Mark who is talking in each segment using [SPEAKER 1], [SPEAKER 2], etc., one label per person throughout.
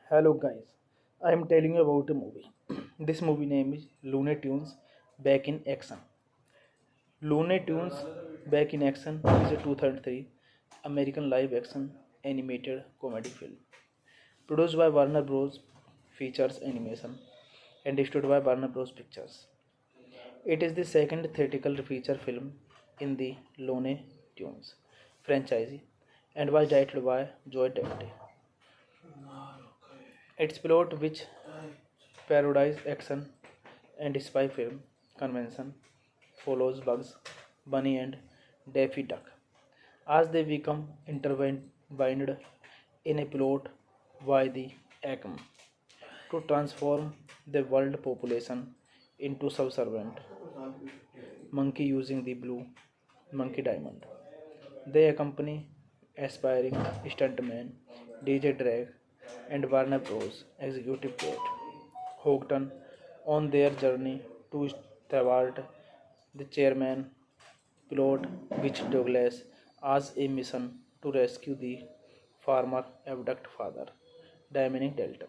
[SPEAKER 1] Hello guys, I am telling you about a movie. This movie name is Looney Tunes Back in Action. Looney Tunes Back in Action is a 2003 American live action animated comedy film produced by Warner Bros. Features Animation and distributed by Warner Bros. Pictures. It is the second theatrical feature film in the Looney Tunes franchise and was directed by Joe Dante. Its plot, which parodies action and spy film convention, follows Bugs Bunny and Daffy Duck as they become intertwined in a plot by the Acme to transform the world population into subservient monkey using the blue monkey diamond. They accompany aspiring stuntman DJ Drake and Warner Bros. Executive Kate Houghton on their journey to thwart the chairman plot, which Douglas has a mission to rescue the former abducted father, Dominic Dalton.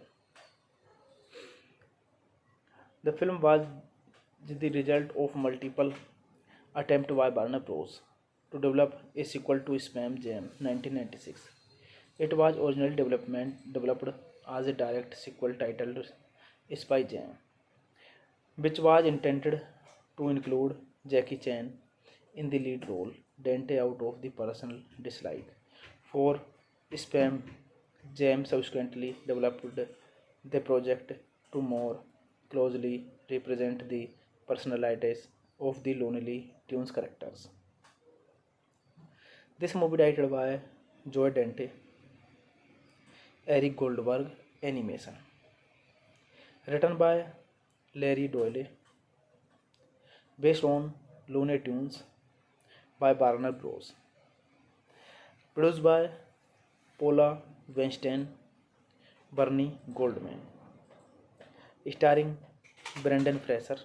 [SPEAKER 1] The film was the result of multiple attempts by Warner Bros. To develop a sequel to Spam Jam 1996. It was originally developed as a direct sequel titled Spy Jam, which was intended to include Jackie Chan in the lead role. Dante, out of the personal dislike for Spam Jam, subsequently developed the project to more closely represent the personalities of the Lonely Tunes characters. This movie directed by Joe Dante, Eric Goldberg, animation. Written by Larry Doyle, based on Looney Tunes by Warner Bros. Produced by Paula Weinstein, Bernie Goldman. Starring Brendan Fraser,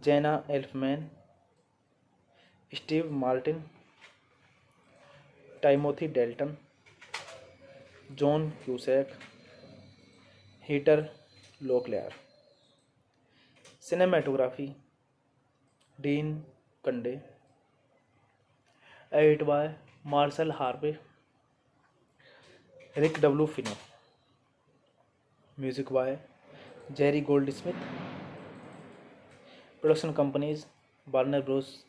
[SPEAKER 1] Jenna Elfman, Steve Martin, Timothy Dalton, John Cusack, Heather Locklear. Cinematography Dean Kunde. Edited by Marcel Harvey, Rick W. Fino. Music by Jerry Goldsmith. Production companies Warner Bros.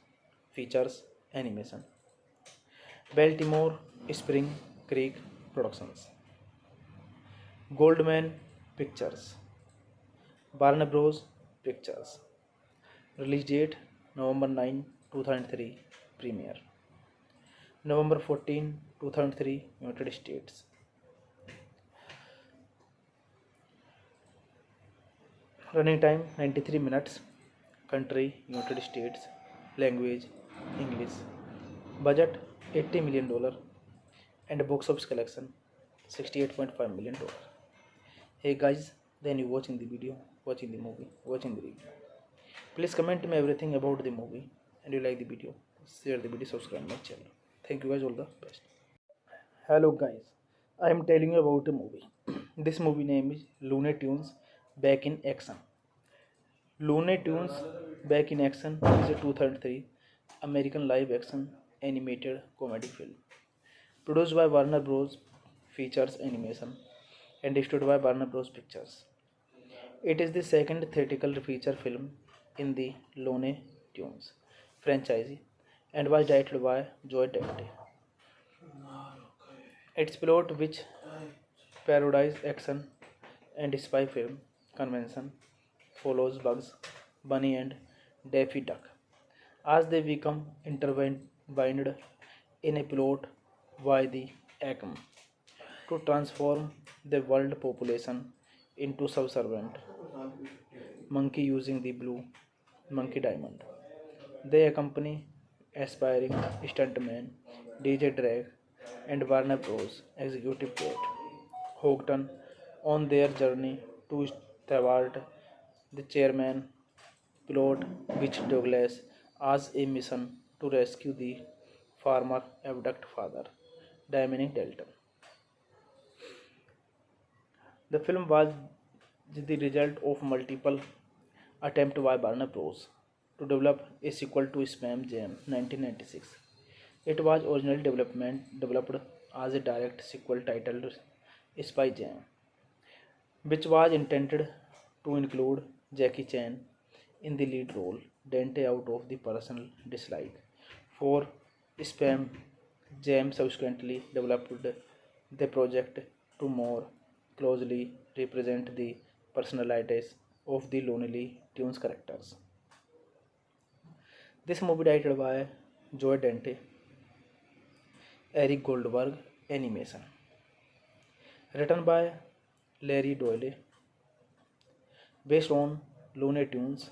[SPEAKER 1] Features Animation. Baltimore Spring Creek Productions. Goldman Pictures. Warner Bros. Pictures. Release date November 9, 2003. Premiere November 14, 2003. United States. Running time 93 minutes. Country United States. Language English. Budget $80 million and box office collection $68.5 million. Hey guys, then you watching the video, watching the movie, watching the review. Please comment me everything about the movie and you like the video. Share the video, subscribe my channel. Thank you guys, all the best. Hello guys, I am telling you about a movie. This movie name is Looney Tunes Back in Action. Looney Tunes Back in Action is a 2003 American live action animated comedy film produced by Warner Bros. Features Animation and distributed by Warner Bros. Pictures. It is the second theatrical feature film in the Looney Tunes franchise and was directed by Joe Dante. Its plot, which parodies action and spy film convention, follows Bugs Bunny and Daffy Duck as they become intertwined in a plot by the Acme to transform the world population into subservient monkey using the blue monkey diamond. They accompany aspiring stuntman DJ Drake and Warner Bros. Executive Kate Houghton on their journey to thwart the chairman plot, which Douglas has a mission to rescue the former abducted father, Dominic Dalton. The film was the result of multiple attempts by Warner Bros. To develop a sequel to Spam Jam 1996. It was originally developed as a direct sequel titled Spy Jam, which was intended to include Jackie Chan in the lead role. Dante, out of the personal dislike for Spam Jam, subsequently developed the project to more closely represent the personalities of the Looney Tunes characters. This movie directed by Joe Dante, Eric Goldberg, animation. Written by Larry Doyle, based on Looney Tunes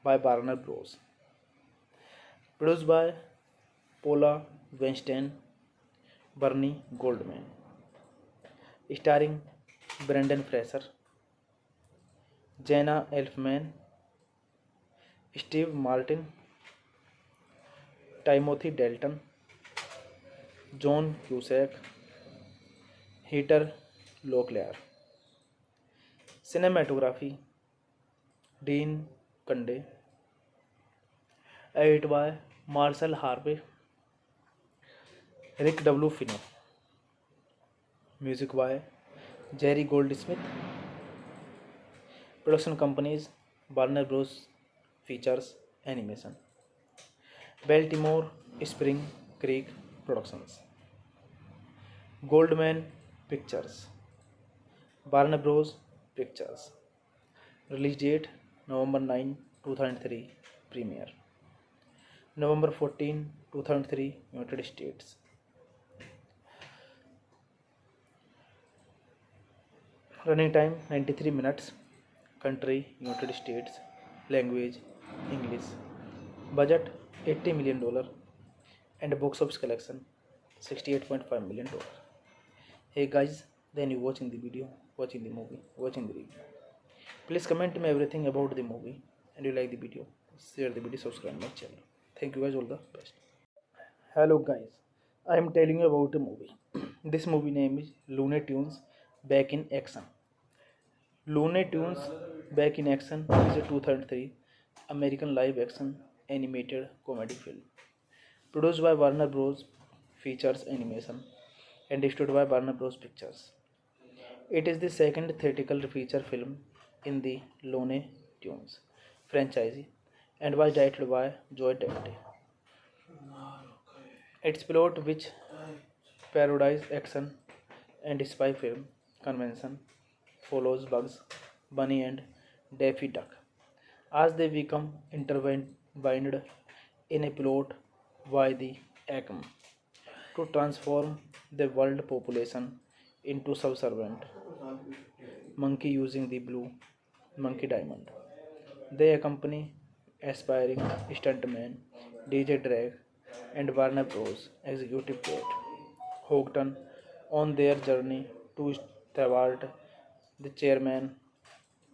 [SPEAKER 1] by Warner Bros. Produced by Paula Weinstein, Bernie Goldman. Starring Brendan Fraser, Jenna Elfman, Steve Martin, Timothy Dalton, John Cusack, Heather Locklear. Cinematography Dean Kunde. Edited by Marshall Harvey, Rick W. Finner. Music by Jerry Goldsmith. Production companies Warner Bros. Features Animation. Baltimore Spring Creek Productions. Goldman Pictures. Warner Bros. Pictures. Release date November 9, 2003. Premiere November 14, 2003. United States. Running time 93 minutes. Country United States. Language English. Budget $80 million and box office collection $68.5 million. Hey guys, then you watching the video, watching the movie, watching the review. Please comment me everything about the movie and you like the video. Share the video, subscribe my channel. Thank you guys, all the best. Hello guys, I am telling you about a movie. This movie name is Looney Tunes Back in Action. Looney Tunes Back in Action is a 2003 American live action animated comedy film produced by Warner Bros. Features Animation and distributed by Warner Bros. Pictures. It is the second theatrical feature film in the Looney Tunes franchise and was directed by Joe Dante. Its plot, which parodies action and spy film convention, follows Bugs Bunny and Daffy Duck as they become intertwined in a plot by the Acme to transform the world population into subservient monkey using the blue monkey diamond. They accompany aspiring stuntman DJ Drake and Warner Bros. Executive Kate Houghton on their journey to thwart the chairman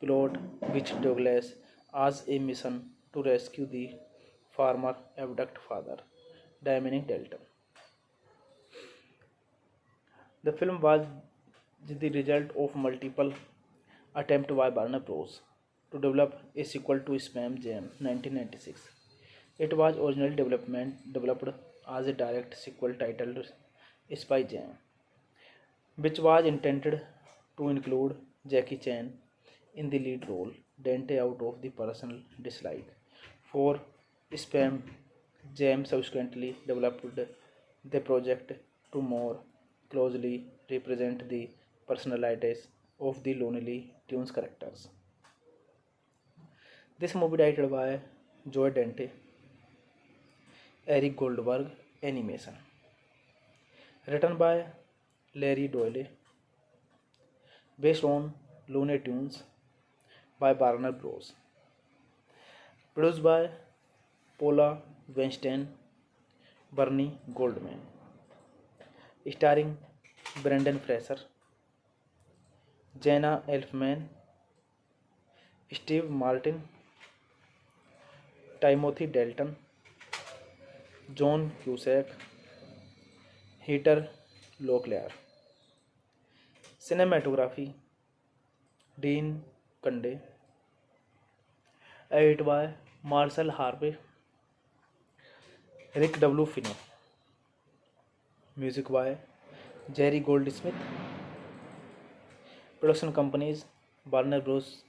[SPEAKER 1] plot, which Douglas has a mission to rescue the former abducted father, Dominic Dalton. The film was the result of multiple attempts by Warner Bros. To develop a sequel to Spam Jam 1996. It was originally developed as a direct sequel titled Spy Jam, which was intended to include Jackie Chan in the lead role. Dante, out of the personal dislike for Spam Jam, subsequently developed the project to more closely represent the personalities of the Lonely Tunes characters. This movie directed by Joe Dante, Eric Goldberg, animation. Written by Larry Doyle, based on Looney Tunes by Warner Bros. Produced by Paula Weinstein, Bernie Goldman. Starring Brendan Fraser, Jenna Elfman, Steve Martin, Timothy Dalton, John Cusack, Heather Locklear. Cinematography Dean Kunde. Edited by Marshall Harvey, Rick W. Finner. Music by Jerry Goldsmith. Production companies Warner Bros.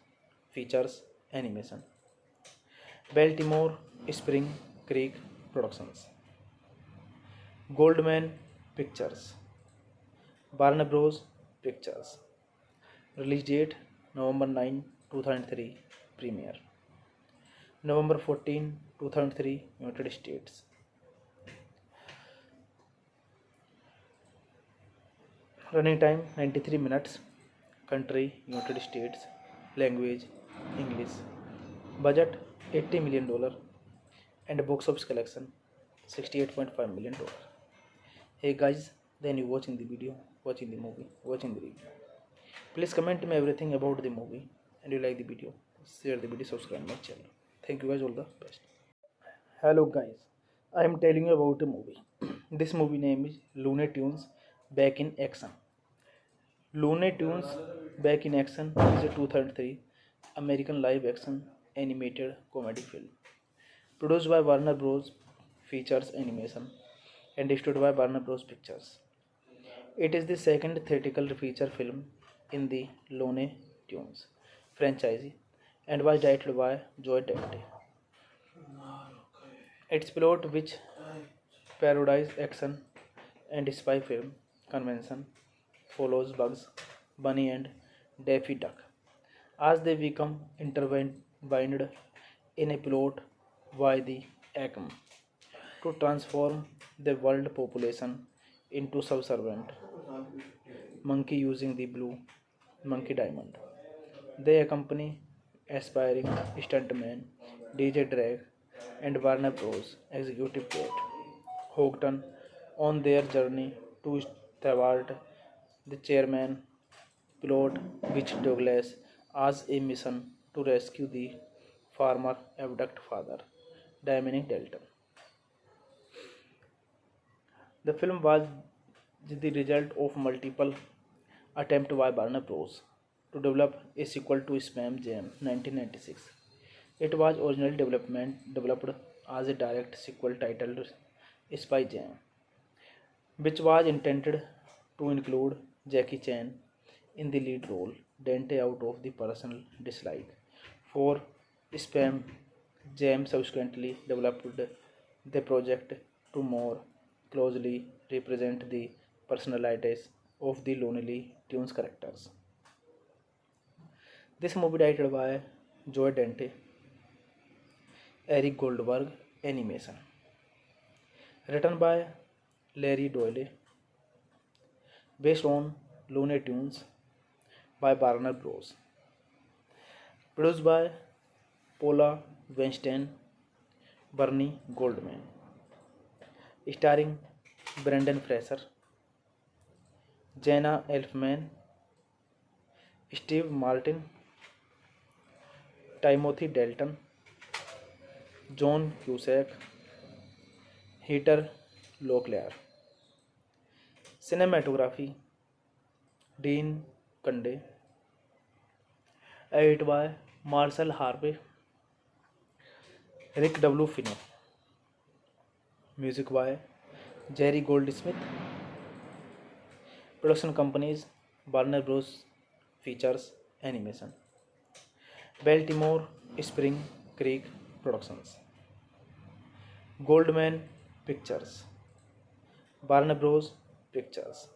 [SPEAKER 1] Features Animation, Baltimore Spring Creek Productions, Goldman Pictures, Warner Bros. Pictures. Release date November 9, 2003. Premiere November 14, 2003. United States. Running time 93 minutes. Country United States. Language English. Budget $80 million and box office collection $68.5 million. Hey guys, then you watching the video, watching the movie, watching the review. Please comment me everything about the movie and you like the video. Share the video, subscribe my channel. Thank you guys, all the best. Hello guys, I am telling you about a movie. This movie name is Looney Tunes Back in Action. Looney Tunes Back in Action is a 2003 American live action animated comedy film produced by Warner Bros. Features Animation and distributed by Warner Bros. Pictures. It is the second theatrical feature film in the Looney Tunes franchise and was directed by Joe Dante. Its plot, which parodies action and spy film convention, follows Bugs Bunny and Daffy Duck as they become intertwined in a plot by the Acme to transform the world population into subservient monkey using the blue monkey diamond. They accompany aspiring stuntman DJ Drake and Warner Bros. Executive Kate Houghton on their journey to thwart the chairman plot, which Douglas has a mission to rescue the former abducted father, Dominic Dalton. The film was the result of multiple attempts by Warner Bros. To develop a sequel to Spam Jam 1996. It was originally developed as a direct sequel titled Spy Jam, which was intended to include Jackie Chan in the lead role. dente out of the personal dislike. For spam, James subsequently developed the project to more closely represent the personalities of the Lonely Tunes characters. This movie directed by Joe Dante, Eric Goldberg, animation. Written by Larry Doyle, based on Looney Tunes by Warner Bros. Produced by Paula Weinstein, Bernie Goldman. Starring Brendan Fraser, Jenna Elfman, Steve Martin, Timothy Dalton, John Cusack, Heather Locklear. Cinematography Dean Kunde. Edited by Marshall Harvey, Rick W. Fino. Music by Jerry Goldsmith. Production companies Warner Bros. Features Animation. Baltimore Spring Creek Productions. Goldman Pictures. Warner Bros. Pictures.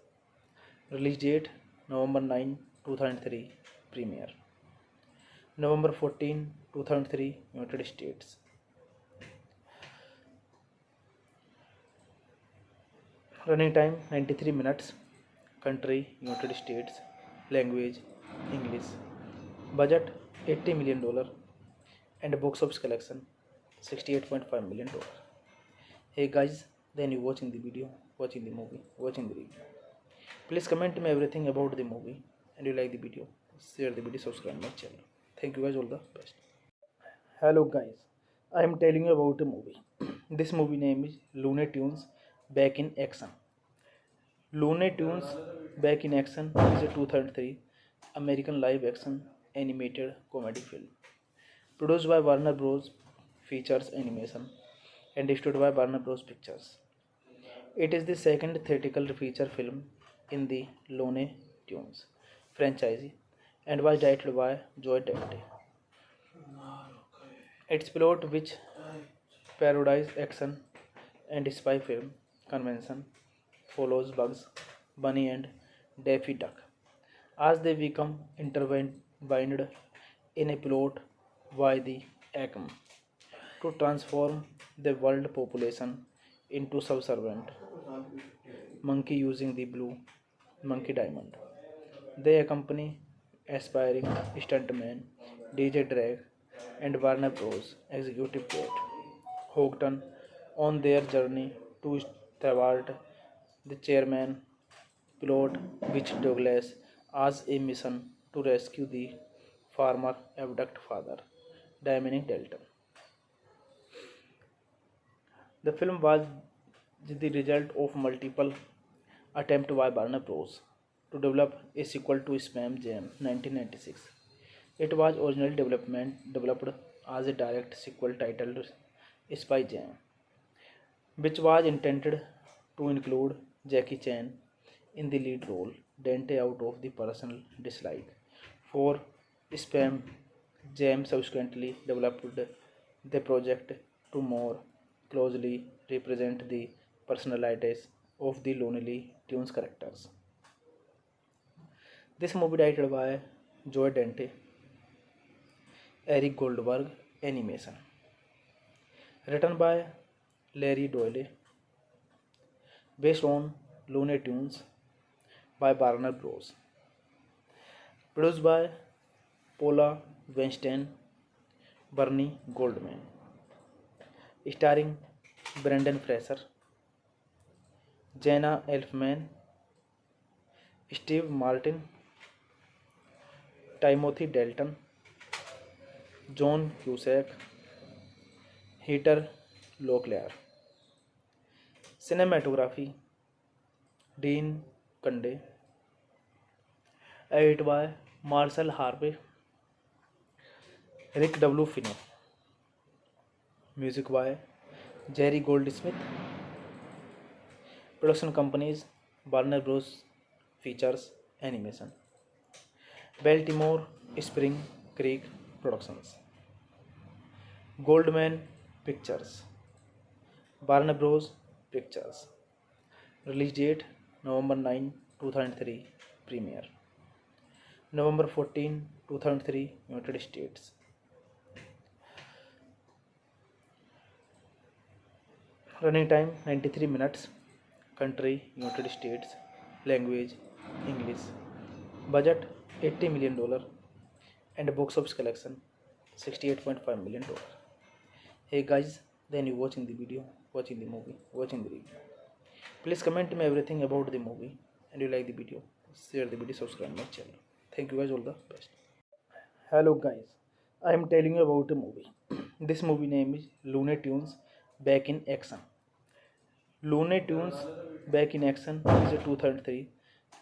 [SPEAKER 1] Release date November 9, 2003. Premiere November 14, 2003. United States. Running time 93 minutes. Country United States. Language English. Budget $80 million and box office collection $68.5 million. Hey guys, then you watching the video, watching the movie, watching the review. Please comment me everything about the movie and you like the video. Share the video, subscribe my channel. Thank you guys, all the best. Hello guys, I am telling you about a movie. This movie name is Looney Tunes Back in Action. Looney Tunes Back in Action is a 2003 American live action animated comedy film produced by Warner Bros. Features Animation and distributed by Warner Bros. Pictures. It is the second theatrical feature film in the Looney Tunes franchise and was directed by Joe Dante. Its plot, which parodies action and spy film convention, follows Bugs Bunny and Daffy Duck as they become intertwined in a plot by the Acme to transform the world population into subservient monkey using the blue monkey diamond. They accompany aspiring stuntman DJ Drake and Warner Bros. Executive Kate Houghton on their journey to thwart the chairman plot, which Douglas has a mission to rescue the former abducted father, Dominic Dalton. The film was the result of multiple attempts by Warner Bros. To develop a sequel to Spam Jam 1996. It was originally developed as a direct sequel titled Spy Jam, which was intended to include Jackie Chan in the lead role, Dante out of the personal dislike. For Spam Jam subsequently developed the project to more closely represent the personalities of the Lonely Tunes characters. This movie directed by Joe Dante, Eric Goldberg, animation. Written by Larry Doyle, based on Looney Tunes by Warner Bros. Produced by Paula Weinstein, Bernie Goldman. Starring Brendan Fraser, Jenna Elfman, Steve Martin, Timothy Dalton, John Cusack, Heather Locklear. Cinematography Dean Kunde. Edited by Marshall Harvey, Rick W. Fino. Music by Jerry Goldsmith. Production companies Warner Bros. Features Animation. Baltimore Spring Creek Productions, Goldman Pictures, Warner Bros. Pictures. Release date November 9, 2003. Premiere November 14, 2003. United States. Running time 93 minutes. Country United States. Language English. Budget $80 million and box office collection $68.5 million. Hey guys, then you watching the video, watching the movie, watching the review. Please comment me everything about the movie and you like the video. Share the video, subscribe my channel. Thank you guys, all the best. Hello guys, I am telling you about a movie. This movie name is Looney Tunes Back in Action. Looney Tunes Back in Action is a 2003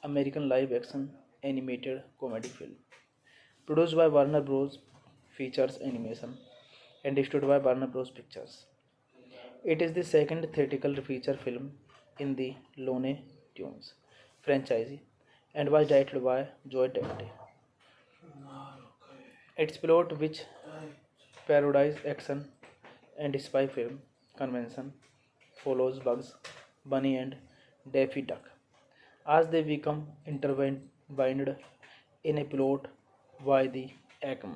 [SPEAKER 1] American live action animated comedy film produced by Warner Bros. Features Animation and distributed by Warner Bros. Pictures. It is the second theatrical feature film in the Looney Tunes franchise and was directed by Joe Dante. Its plot, which parodies action and spy film convention, follows Bugs Bunny and Daffy Duck as they become intertwined in a plot by the Acme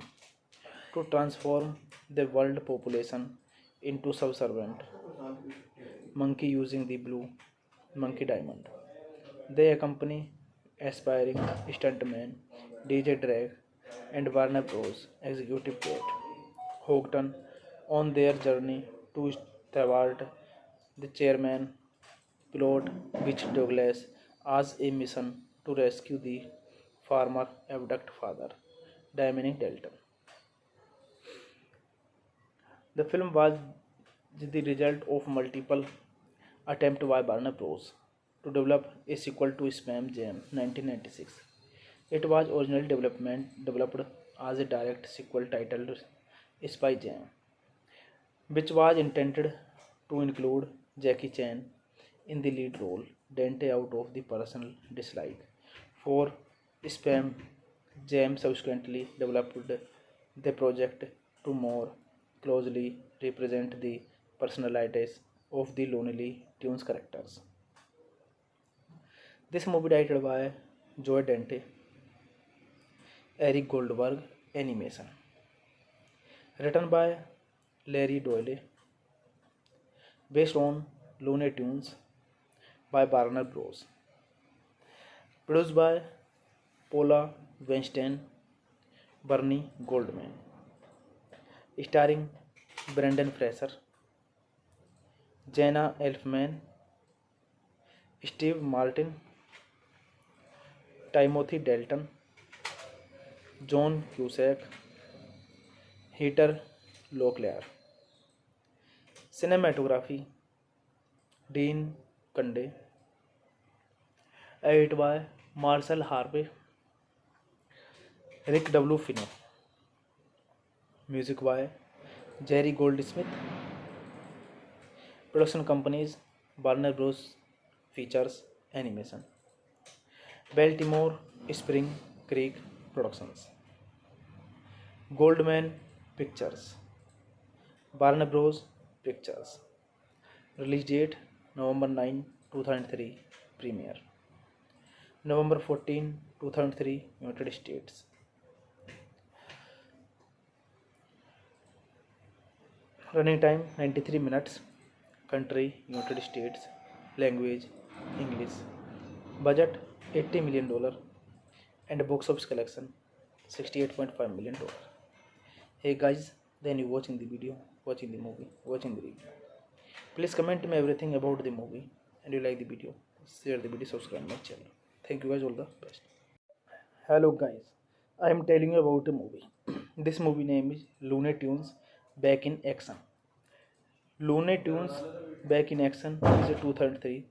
[SPEAKER 1] to transform the world population into subservient monkey using the blue monkey diamond. They accompany aspiring stuntman DJ Drake and Warner Bros. Executive Kate Houghton on their journey to thwart the chairman plot, which Douglas has a mission to rescue the former abducted father, Dominic Dalton. The film was the result of multiple attempts by Warner Bros. To develop a sequel to Spam Jam 1996. It was originally developed as a direct sequel titled Spy Jam, which was intended to include Jackie Chan in the lead role. Dante, out of the personal dislike for Spam Jam, subsequently developed the project to more closely represent the personalities of the Looney Tunes characters. This movie directed by Joe Dante, Eric Goldberg, animation. Written by Larry Doyle, based on Looney Tunes by Warner Bros. Produced by Paula Weinstein, Bernie Goldman. Starring Brendan Fraser, Jenna Elfman, Steve Martin, Timothy Dalton, John Cusack, Heather Locklear. Cinematography Dean Kunde. Edited by Marshall Harvey, Rick W. Fino. Music by Jerry Goldsmith. Production companies Warner Bros. Features Animation, Baltimore Spring Creek Productions, Goldman Pictures, Warner Bros. Pictures. Release date November 9, 2003. Premiere November 14, 2003. United States. Running time 93 minutes. Country United States. Language English. Budget $80 million and box office collection $68.5 million. Hey guys, then you watching the video, watching the movie, watching the review. Please comment me everything about the movie and you like the video. Share the video, subscribe my channel. Thank you guys, all the best. Hello guys, I am telling you about a movie. This movie name is Looney Tunes Back in Action. Looney Tunes Back in Action is a 2003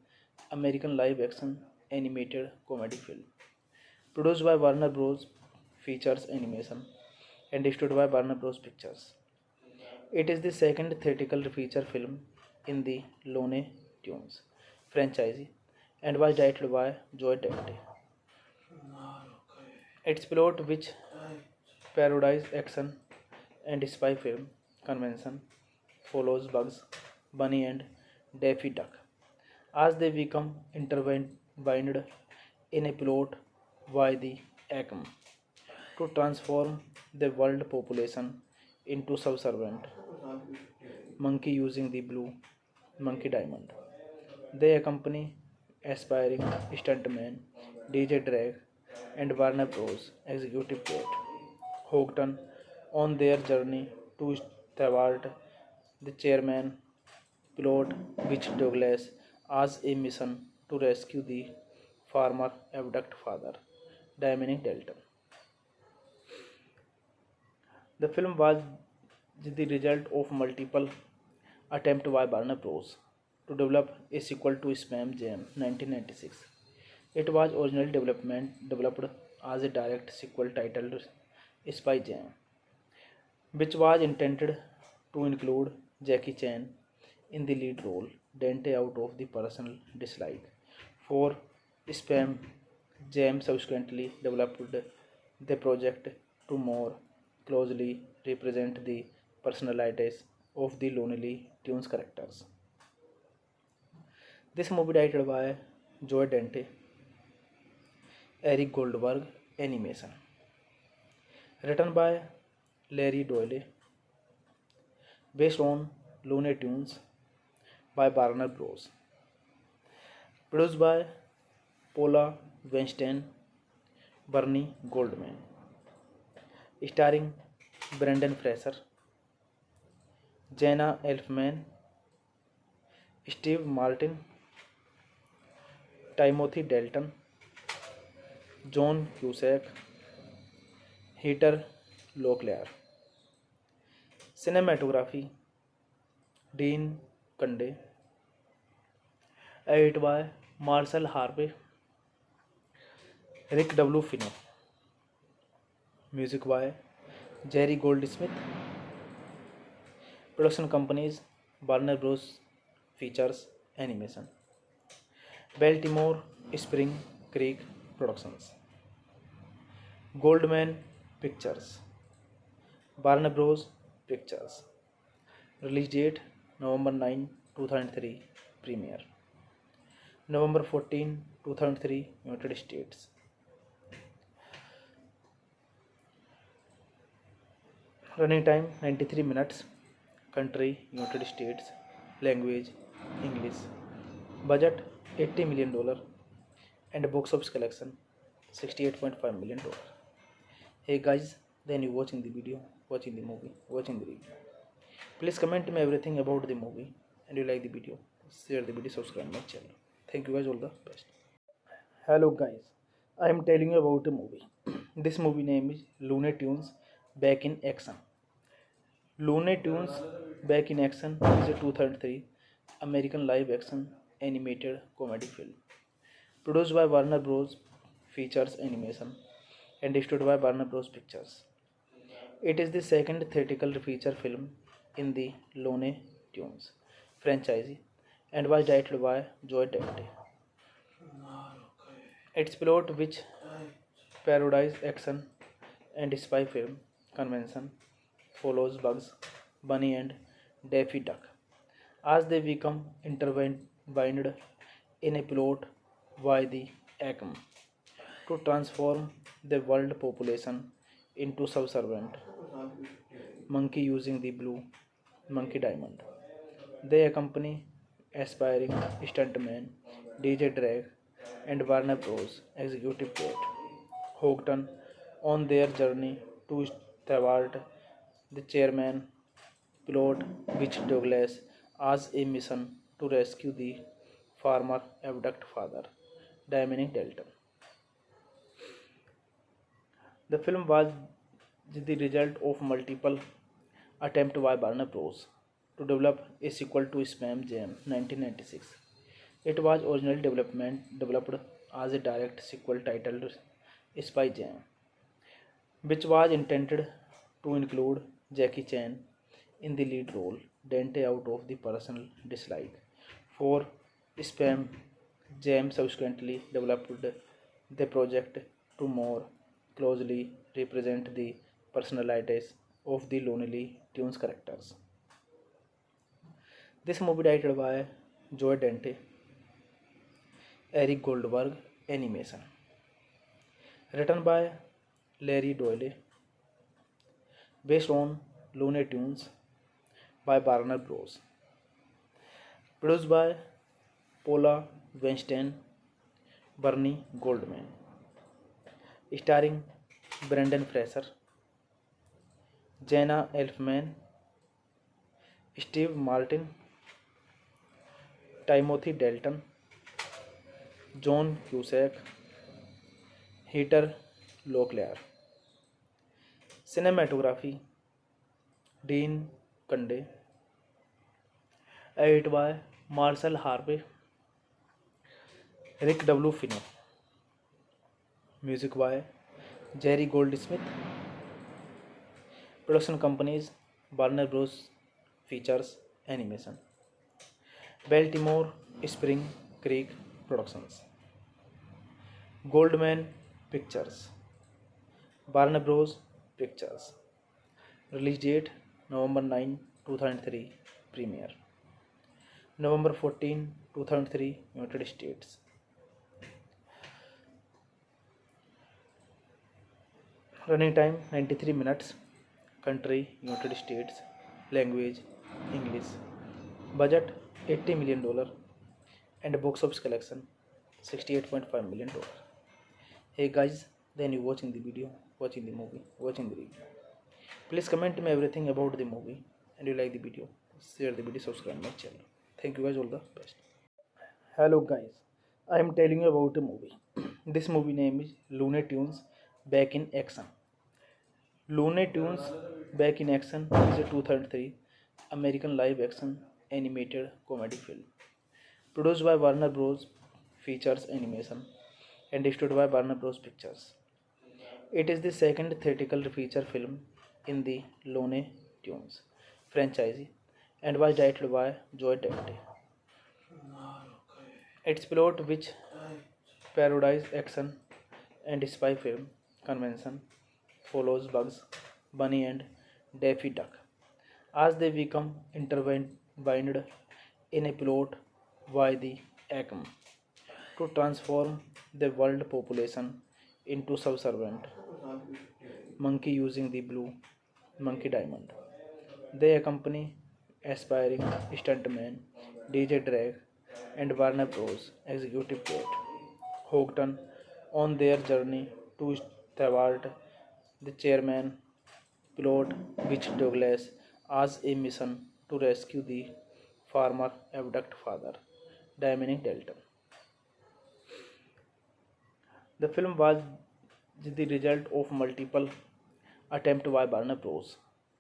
[SPEAKER 1] American live action animated comedy film produced by Warner Bros. Features Animation and distributed by Warner Bros. Pictures. It is the second theatrical feature film in the Looney Tunes franchise and was directed by Joe Dante. Its plot, which parodies action and spy film convention, follows Bugs Bunny and Daffy Duck as they become intertwined in a plot by the Acme to transform the world population into subservient monkey using the blue monkey diamond. They accompany aspiring stuntman DJ Drake and Warner Bros. Executive Kate Houghton on their journey to thwart the chairman plot, which Douglas has a mission to rescue the former abducted father, Dominic Dalton. The film was the result of multiple attempts by Warner Bros. To develop a sequel to Spam Jam 1996. It was originally developed as a direct sequel titled Spy Jam, which was intended to include Jackie Chan in the lead role. Dante, out of the personal dislike for Spam Jam, subsequently developed the project to more closely represent the personalities of the Lonely Tunes characters. This movie directed by Joe Dante, Eric Goldberg, animation. Written by Larry Doyle, based on Looney Tunes by Warner Bros. Produced by Paula Weinstein, Bernie Goldman. Starring Brendan Fraser, Jenna Elfman, Steve Martin, Timothy Dalton, John Cusack, Heather Locklear. Cinematography Dean Kunde. Edited by Marshall Harvey, Rick W. Fino. Music by Jerry Goldsmith. Production companies Warner Bros. Features Animation. Baltimore Spring Creek Productions. Goldman Pictures. Warner Bros. Pictures. Release date November 9, 2003. Premiere November 14, 2003. United States. Running time 93 minutes. Country United States. Language English. Budget $80 million and box office collection $68.5 million. Hey guys, then you watching the video, watching the movie, watching the review. Please comment me everything about the movie and you like the video. Share the video, subscribe my channel. Thank you guys, all the best. Hello guys, I am telling you about a movie. This movie name is Looney Tunes Back in Action. Looney Tunes Back in Action is a 2003 American live action animated comedy film produced by Warner Bros. Features Animation and distributed by Warner Bros. Pictures. It is the second theatrical feature film in the Looney Tunes franchise and was directed by Joe Dante. Its plot, which parodies action and spy film convention, follows Bugs Bunny and Daffy Duck as they become intertwined in a plot by the Acme to transform the world population into subservient monkey using the blue monkey diamond. They accompany aspiring stuntman DJ Drake and Warner Bros. Executive Kate Houghton on their journey to thwart the chairman plot, which Douglas has a mission to rescue the former abducted father, Dominic Dalton. The film was the result of multiple attempts by Warner Bros. To develop a sequel to Spam Jam 1996. It was originally developed as a direct sequel titled Spy Jam, which was intended to include Jackie Chan in the lead role. Dante, out of the personal dislike for Spam Jam, subsequently developed the project to more closely represent the personalities of the Looney Tunes characters. This movie directed by Joe Dante, Eric Goldberg animation. Written by Larry Doyle, based on Looney Tunes by Warner Bros. Produced by Paula Weinstein, Bernie Goldman. Starring Brendan Fraser, Jenna Elfman, Steve Martin, Timothy Dalton, John Cusack, Heather Locklear. Cinematography Dean Kunde. Edited by Marshall Harvey, Rick W. Fino. Music by Jerry Goldsmith. Production companies Warner Bros. Features Animation. Baltimore Spring Creek Productions. Goldman Pictures. Warner Bros. Pictures. Release date November 9, 2003. Premiere November 14, 2003. United States. Running time 93 minutes. Country United States. Language English. Budget $80 million and box office collection $68.5 million. Hey guys, then you watching the video, watching the movie, watching the review. Please comment me everything about the movie and you like the video. Share the video, subscribe my channel. Thank you guys, all the best. Hello guys, I am telling you about a movie. This movie name is Looney Tunes Back in Action. Looney Tunes Back in Action is a 2003 American live action animated comedy film produced by Warner Bros. Features Animation and distributed by Warner Bros. Pictures. It is the second theatrical feature film in the Looney Tunes franchise and was directed by Joe Dante. Its plot, which parodies action and spy film convention, follows Bugs Bunny and Daffy Duck as they become intertwined in a plot by the Acme to transform the world population into subservient monkey using the blue monkey diamond. They accompany aspiring stuntman DJ Drake and Warner Bros. Executive Kate Houghton on their journey to thwart the chairman plot, which Douglas has a mission to rescue the former abducted father, Dominic Dalton. The film was the result of multiple attempts by Warner Bros.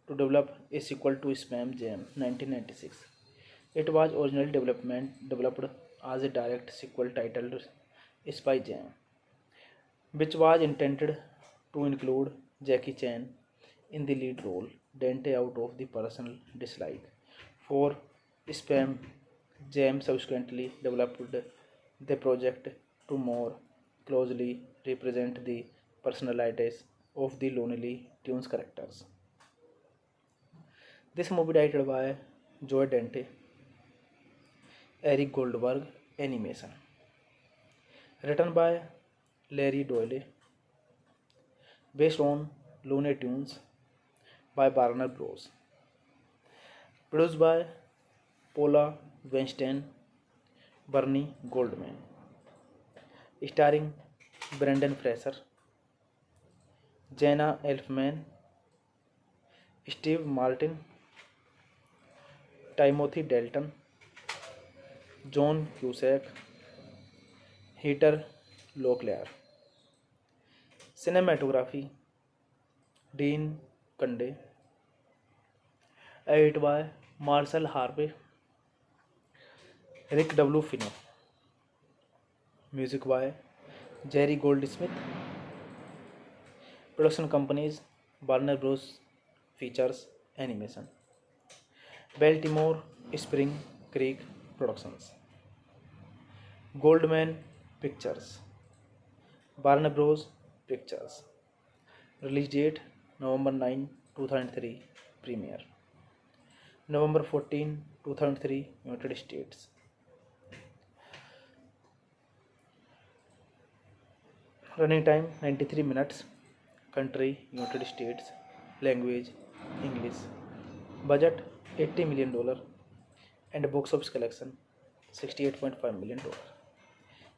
[SPEAKER 1] To develop a sequel to Spam Jam 1996. It was originally developed as a direct sequel titled Spy Jam, which was intended to include Jackie Chan in the lead role. Dante, out of the personal dislike for Spam Jam, subsequently developed the project to more closely represent the personalities of the Looney Tunes characters. This movie directed by Joe Dante, Eric Goldberg animation. Written by Larry Doyle, based on Looney Tunes by Warner Bros. Produced by Paula Weinstein, Bernie Goldman. Starring Brendan Fraser, Jenna Elfman, Steve Martin, Timothy Dalton, John Cusack, Heather Locklear. Cinematography Dean Kunde. Edited by Marshall Harvey, Rick W. Fino. Music by Jerry Goldsmith. Production companies Warner Bros. Features Animation. Baltimore Spring Creek Productions. Goldman Pictures. Warner Bros. Pictures. Release date November 9, 2003. Premiere November 14, 2003. United States. Running time 93 minutes. Country United States. Language English. Budget $80 million. And box office collection $68.5 million.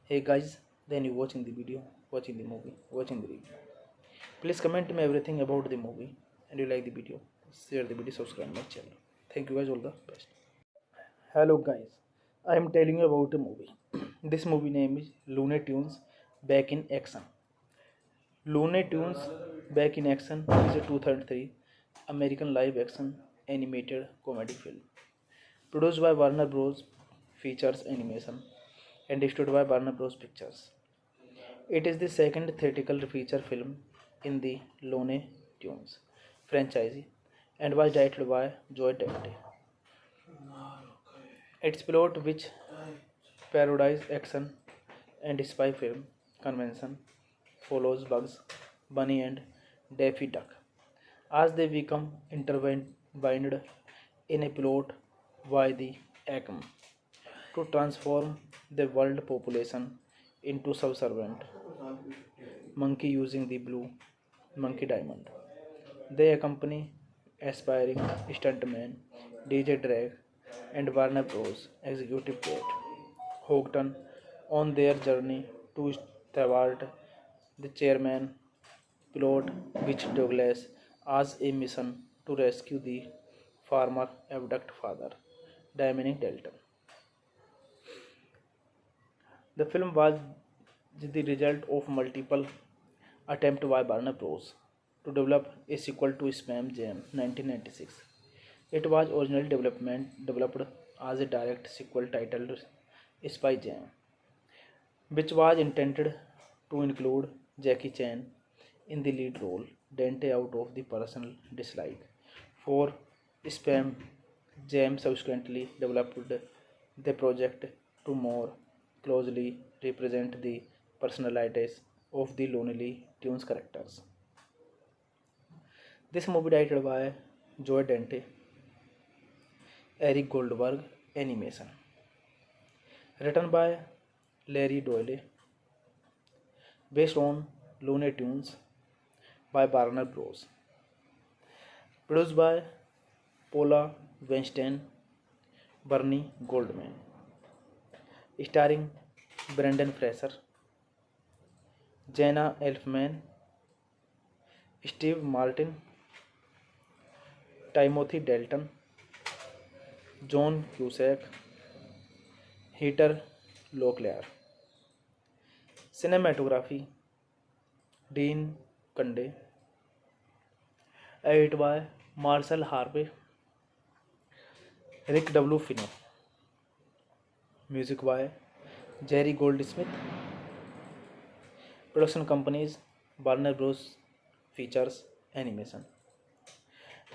[SPEAKER 1] Hey guys, then you watching the video, watching the movie, watching the review. Please comment me everything about the movie, and you like the video, share the video, subscribe my channel. Thank you guys, all the best. Hello guys, I am telling you about a movie. This movie name is Looney Tunes Back in Action. Looney Tunes Back in Action is a 2003 American live action animated comedy film produced by Warner Bros. Features Animation and distributed by Warner Bros. Pictures. It is the second theatrical feature film in the Looney Tunes franchise and was directed by Joe Dante. Its plot, which parodies action and spy film convention, follows Bugs Bunny and Daffy Duck as they become intertwined in a plot by the Acme to transform the world population into subservient monkey using the blue monkey diamond. They accompany aspiring stuntman DJ Drake and Warner Bros. Executive Kate Houghton on their journey to thwart the chairman plot, which Douglas has a mission to rescue the former abducted father, Dominic Dalton. The film was the result of multiple attempts by Warner Bros. To develop a sequel to Spam Jam 1996. It was originally developed as a direct sequel titled Spy Jam, which was intended to include Jackie Chan in the lead role. Dante, out of the personal dislike for Spam Jam, subsequently developed the project to more closely represent the personalities of the Looney Tunes characters. This movie directed by Joe Dante, Eric Goldberg animation. Written by Larry Doyle. Based on Looney Tunes by Warner Bros. Produced by Paula Weinstein, Bernie Goldman. Starring Brendan Fraser, Jenna Elfman, Steve Martin, Timothy Dalton, John Cusack, Heather Locklear. Cinematography Dean Kunde. Edited by Marshall Harvey, Rick W. Fino. Music by Jerry Goldsmith. Production companies Warner Bros. Features Animation,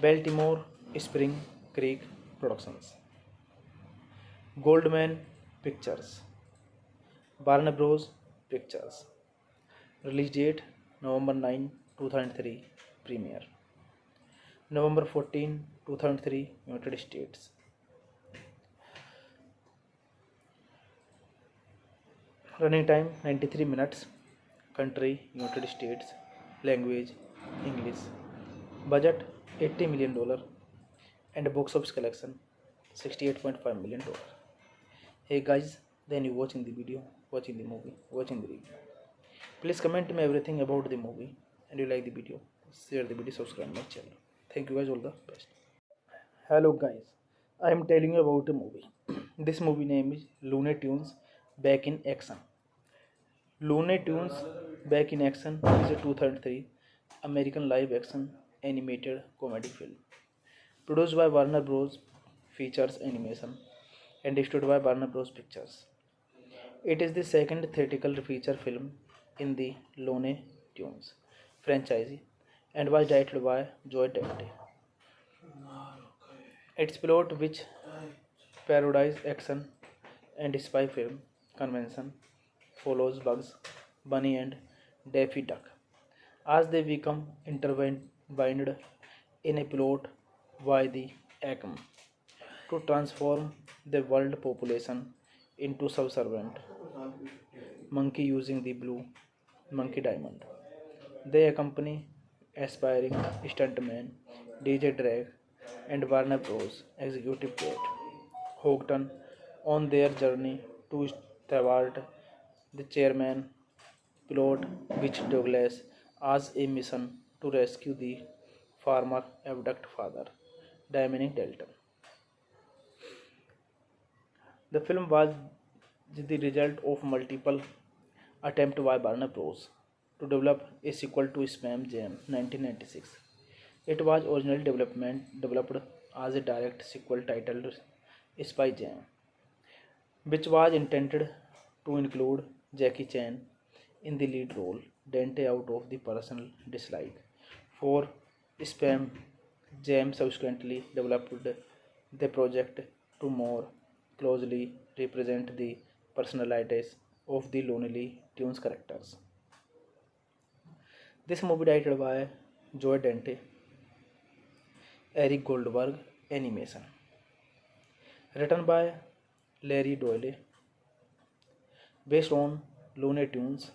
[SPEAKER 1] Baltimore Spring Creek Productions, Goldman Pictures, Warner Bros. Pictures. Release date November 9, 2003. Premiere November 14, 2003. United States. Running time 93 minutes. Country United States. Language English. Budget $80 million and box office collection $68.5 million. Hey guys, then you watching the video, watching the movie, watching the review. Please comment me everything about the movie, and you like the video, share the video, subscribe my channel. Thank you guys, all the best. Hello guys, I am telling you about a movie. This movie name is Looney Tunes Back in Action. Looney Tunes Back in Action is a 2003 American live action animated comedy film produced by Warner Bros. Features Animation and distributed by Warner Bros. Pictures. It is the second theatrical feature film in the Looney Tunes franchise and was directed by Joe Dante. Its plot, which parodies action and spy film convention, follows Bugs Bunny and Daffy Duck as they become intertwined in a plot by the Acme to transform the world population into subservient monkey using the blue monkey diamond. They accompany aspiring stuntman DJ Drake and Warner Bros. Executive Kate Houghton on their journey to thwart the chairman plot, which Douglas has a mission to rescue the former abducted father, Dominic Dalton. The film was the result of multiple attempts by Warner Bros. To develop a sequel to Spam Jam 1996. It was originally developed as a direct sequel titled Spy Jam, which was intended to include Jackie Chan in the lead role. Dante, out of the personal dislike for Spam Jam, subsequently developed the project to more closely represent the personalities of the Lonely Tunes characters. This movie directed by Joe Dante, Eric Goldberg, animation. Written by Larry Doyle, based on Looney Tunes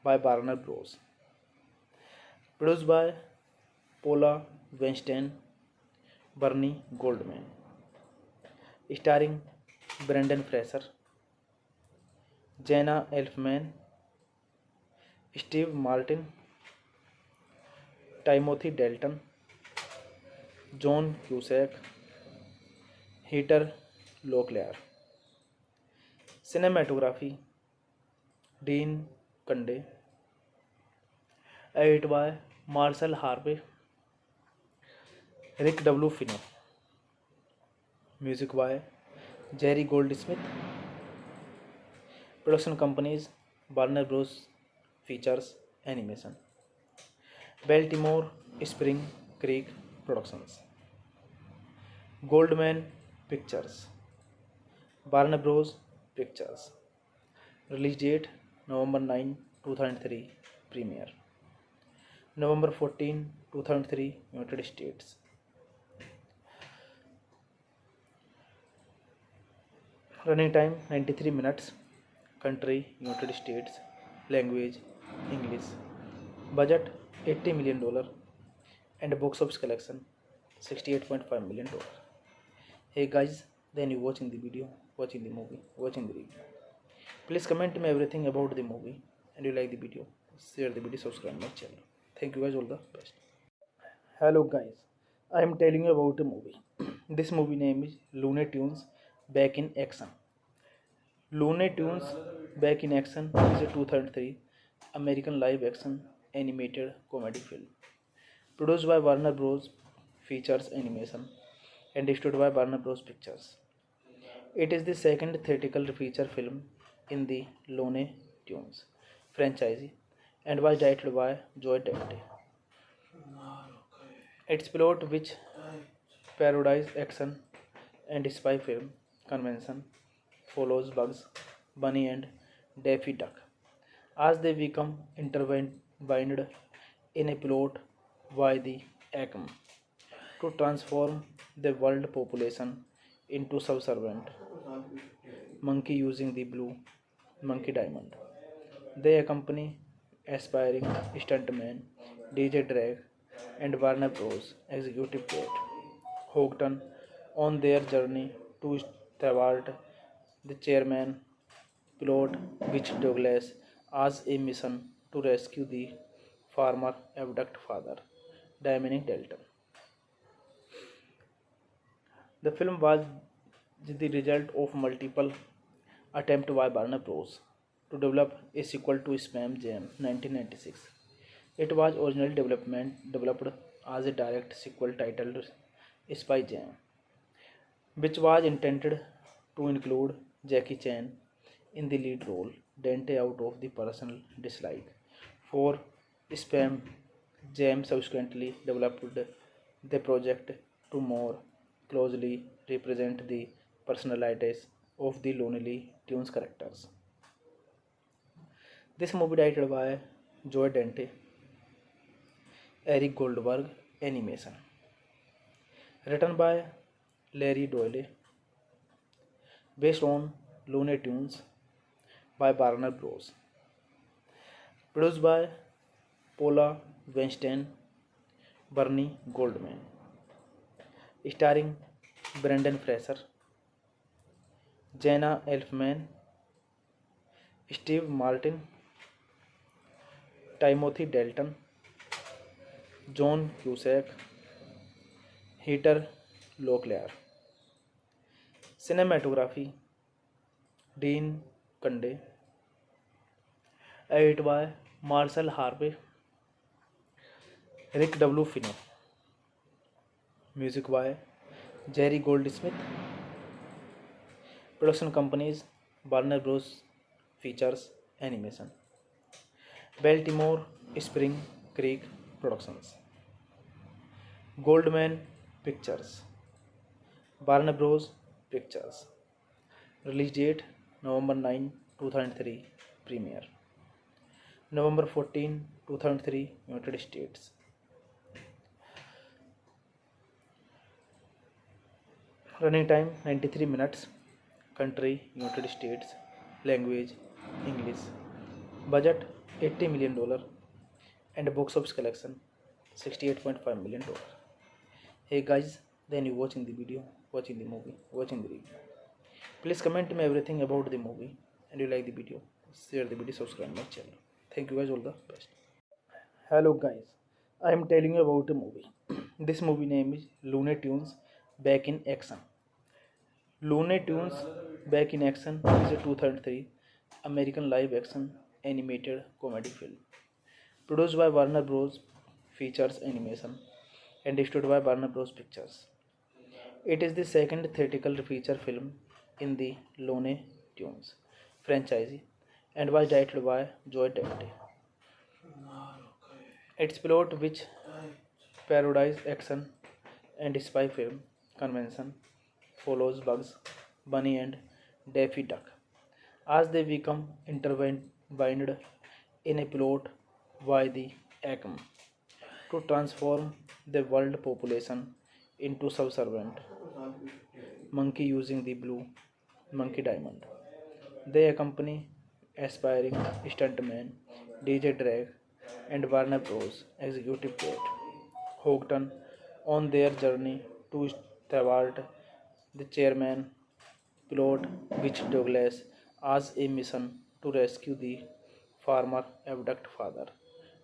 [SPEAKER 1] by Warner Bros. Produced by Paula Weinstein, Bernie Goldman. Starring Brendan Fraser, Jenna Elfman, Steve Martin, Timothy Dalton, John Cusack, Heather Locklear. Cinematography Dean Kunde. Edited by Marcel Harvey, Rick W. Fino. Music by Jerry Goldsmith. Production companies Warner Bros. Features Animation. Baltimore Spring Creek Productions. Goldman Pictures. Warner Bros. Pictures. Release date November 9, 2003. Premiere November 14, 2003. United States. Running time 93 minutes. Country United States. Language English. Budget $80 million and box office collection $68.5 million. Hey guys, then you watching the video, watching the movie, watching the review. Please comment me everything about the movie and you like the video. Share the video, subscribe my channel. Thank you guys, all the best. Hello guys, I am telling you about a movie. This movie name is Looney Tunes Back in Action. Looney Tunes Back in Action is a 2003 American live action animated comedy film produced by Warner Bros. Features Animation and distributed by Warner Bros. Pictures. It is the second theatrical feature film in the Looney Tunes franchise and was directed by Joe Dante. Its plot, which parodies action and spy film convention, follows Bugs Bunny and Daffy Duck as they become intertwined in a plot by the Acme to transform the world population into subservient monkey using the blue monkey diamond. They accompany aspiring stuntman DJ Drake and Warner Bros. Executive Kate Houghton on their journey to thwart the chairman plot, which Douglas has a mission to rescue the former abducted father, Dominic Dalton. The film was the result of multiple attempts by Warner Bros. To develop a sequel to Spam Jam 1996. It was originally developed as a direct sequel titled Spy Jam, which was intended to include Jackie Chan in the lead role. Dante, out of the personal dislike for Spam Jam, subsequently developed the project to more closely represent the personalities of the Lonely Tunes characters. This movie directed by Joe Dante, Eric Goldberg animation. Written by Larry Doyle. Based on Looney Tunes by Warner Bros. Produced by Paula Weinstein, Bernie Goldman. Starring Brendan Fraser, Jenna Elfman, Steve Martin, Timothy Dalton, John Cusack, Heather Locklear. Cinematography Dean Kunde. Edited by Marshall Harvey, Rick W. Finner. Music by Jerry Goldsmith. Production companies Warner Bros. Features Animation. Baltimore Spring Creek Productions. Goldman Pictures. Warner Bros. Pictures. Release date November 9, 2003. Premiere November 14, 2003. United States. Running time 93 minutes. Country United States. Language English. Budget $80 million and box office collection $68.5 million. Hey guys, then you watching the video, watching the movie, watching the review. Please comment me everything about the movie and you like the video. Share the video, subscribe my channel. Thank you guys, all the best. Hello guys, I am telling you about a movie. This movie name is Looney Tunes Back in Action. Looney Tunes Back in Action is a 2003 American live action animated comedy film produced by Warner Bros. Features Animation and distributed by Warner Bros. Pictures. It is the second theatrical feature film in the Looney Tunes franchise and was directed by Joe Dante. Its plot, which parodies action and spy film convention, follows Bugs Bunny and Daffy Duck as they become intertwined in a plot by the Acme to transform the world population into subservient monkey using the blue monkey diamond. They accompany aspiring stuntman DJ Drake and Warner Bros. Executive Kate Houghton on their journey to thwart the chairman plot, which Douglas has a mission to rescue the former abducted father,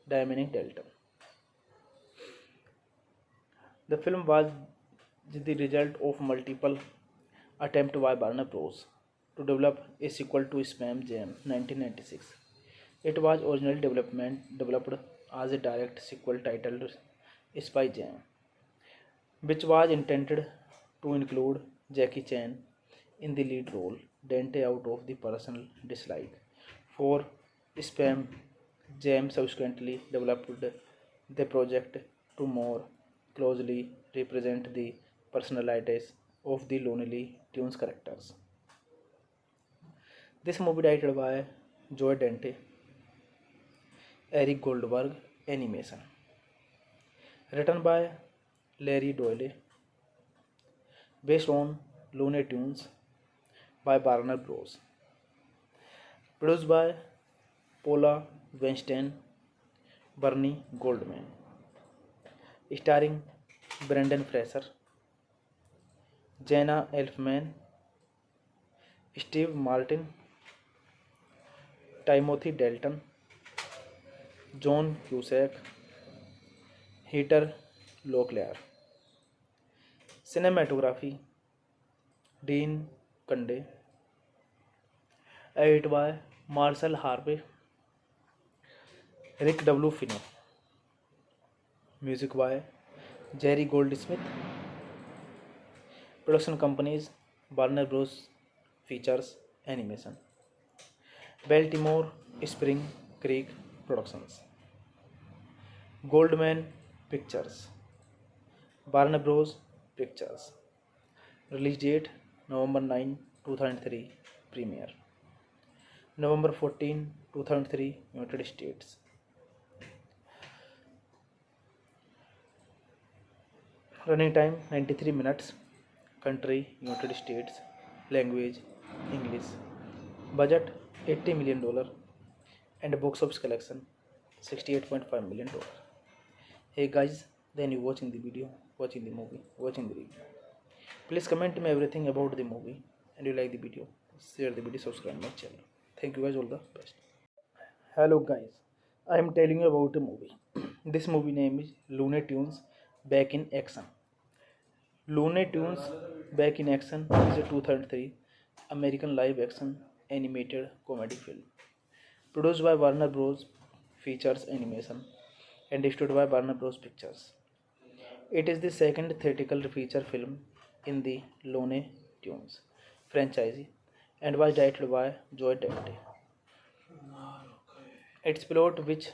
[SPEAKER 1] Dominic Dalton. The film was the result of multiple attempts by Warner Bros. To develop a sequel to Spam Jam 1996. It was originally developed as a direct sequel titled Spy Jam, which was intended to include Jackie Chan in the lead role. Dante, out of the personal dislike for Spam Jam, subsequently developed the project to more closely represent the personalities of the Looney Tunes characters. This movie directed by Joe Dante, Eric Goldberg animation. Written by Larry Doyle. Based on Looney Tunes by Warner Bros. Produced by Paula Weinstein, Bernie Goldman. Starring Brendan Fraser, Jenna Elfman, Steve Martin, Timothy Dalton, John Cusack, Heather Locklear. Cinematography Dean Kunde. Edited by Marshall Harvey, Rick W. Finner. Music by Jerry Goldsmith. Production companies Warner Bros. Features Animation. Baltimore Spring Creek Productions. Goldman Pictures. Warner Bros. Pictures. Release date November 9, 2003. Premiere November 14, 2003. United States. Running time 93 minutes. Country United States. Language English. Budget $80 million. And box office collection $68.5 million. Hey guys, then you watching the video, watching the movie, watching the review. Please comment me everything about the movie, and you like the video, share the video, subscribe my channel. Thank you guys, all the best. Hello guys, I am telling you about a movie. This movie name is Looney Tunes Back in Action. Looney Tunes Back in Action is a 2003 American live action animated comedy film produced by Warner Bros. Features Animation and distributed by Warner Bros. Pictures. It is the second theatrical feature film in the Looney Tunes franchise and was directed by Joe Dante. Its plot, which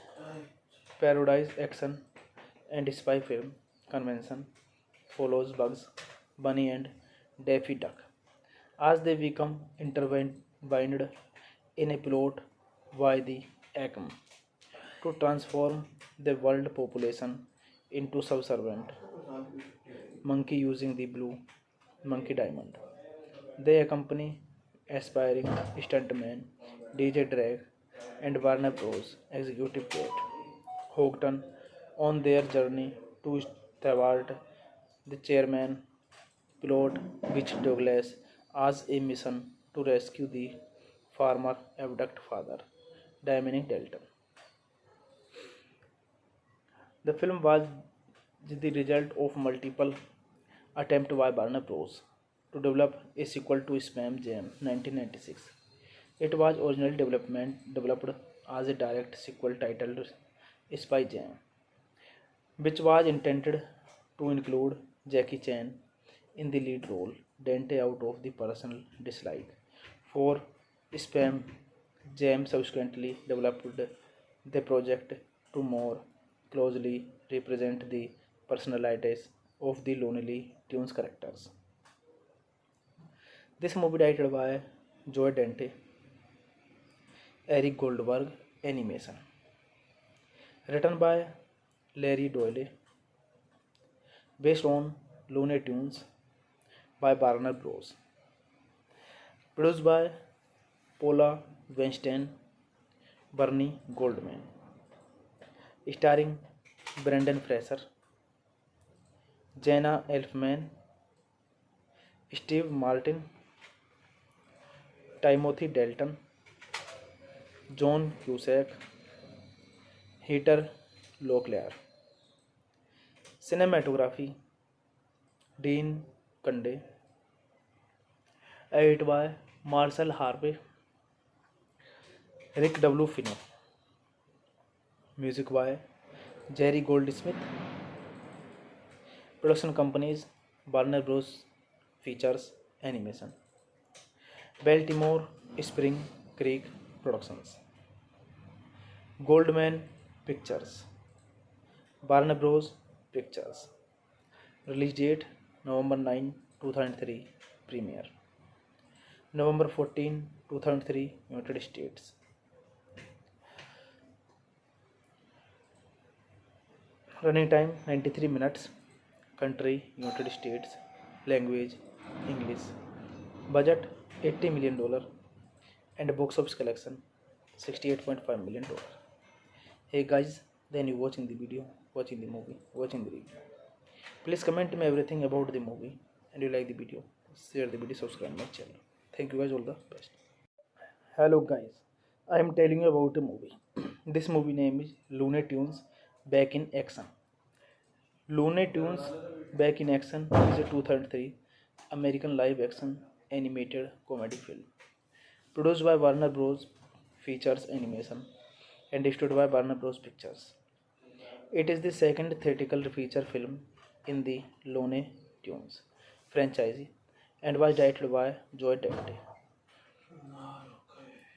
[SPEAKER 1] parodies action and spy film convention, follows Bugs Bunny and Daffy Duck as they become intertwined in a plot by the Acme to transform the world population into subservient monkey using the blue monkey diamond. They accompany aspiring stuntman DJ Drake and Warner Bros. Executive Kate Houghton on their journey to thwart the chairman plot, which Douglas has a mission to rescue the former abducted father, Dominic Dalton. The film was the result of multiple attempts by Warner Bros. To develop a sequel to Spam Jam 1996. It was originally developed as a direct sequel titled Spy Jam, which was intended to include Jackie Chan in the lead role. Dante, out of the personal dislike for Spam Jam, subsequently developed the project to more closely represent the personalities of the Looney Tunes characters. This movie directed by Joe Dante, Eric Goldberg, animation. Written by Larry Doyle, based on Looney Tunes by Warner Bros. Produced by Paula Weinstein, Bernie Goldman. Starring Brendan Fraser, Jenna Elfman, Steve Martin, Timothy Dalton, John Cusack, Heather Locklear. Cinematography Dean Kunde. Edited by Marshall Harvey, Rick W. Finner. Music by Jerry Goldsmith. Production companies Warner Bros. Features Animation, Baltimore Spring Creek Productions, Goldman Pictures, Warner Bros. Pictures. Release date November 9, 2003. Premiere November 14, 2003. United States. Running time 93 minutes. Country United States. Language English. Budget $80 million and box office collection $68.5 million. Hey guys, then you watching the video, watching the movie, watching the review. Please comment me everything about the movie, and you like the video, share the video, subscribe my channel. Thank you guys, all the best. Hello guys, I am telling you about a movie. This movie name is Looney Tunes Back in Action. Looney Tunes Back in Action is a 2003 American live action animated comedy film produced by Warner Bros. Features Animation and distributed by Warner Bros. Pictures. It is the second theatrical feature film in the Looney Tunes franchise and was directed by Joe Dante.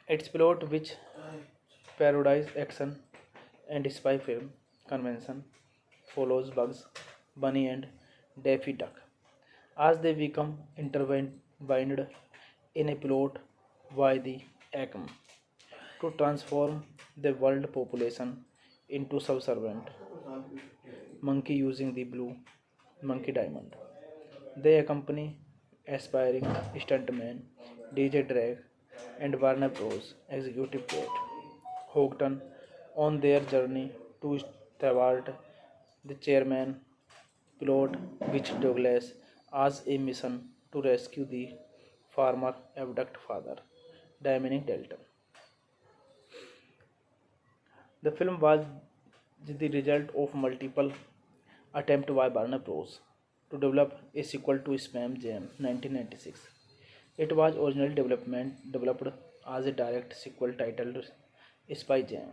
[SPEAKER 1] Its plot, which parodies action and spy film convention, follows Bugs Bunny and Daffy Duck as they become intertwined in a plot by the Acme to transform the world population into subservient monkey using the blue Monkey Diamond. They accompany aspiring stuntman DJ Drake and Warner Bros. Executive Kate Houghton on their journey to thwart the chairman plot, which Douglas has a mission to rescue the former abducted father, Dominic Dalton. The film was the result of multiple attempts by Warner Bros. To develop a sequel to Spam Jam 1996. It was originally developed as a direct sequel titled Spy Jam,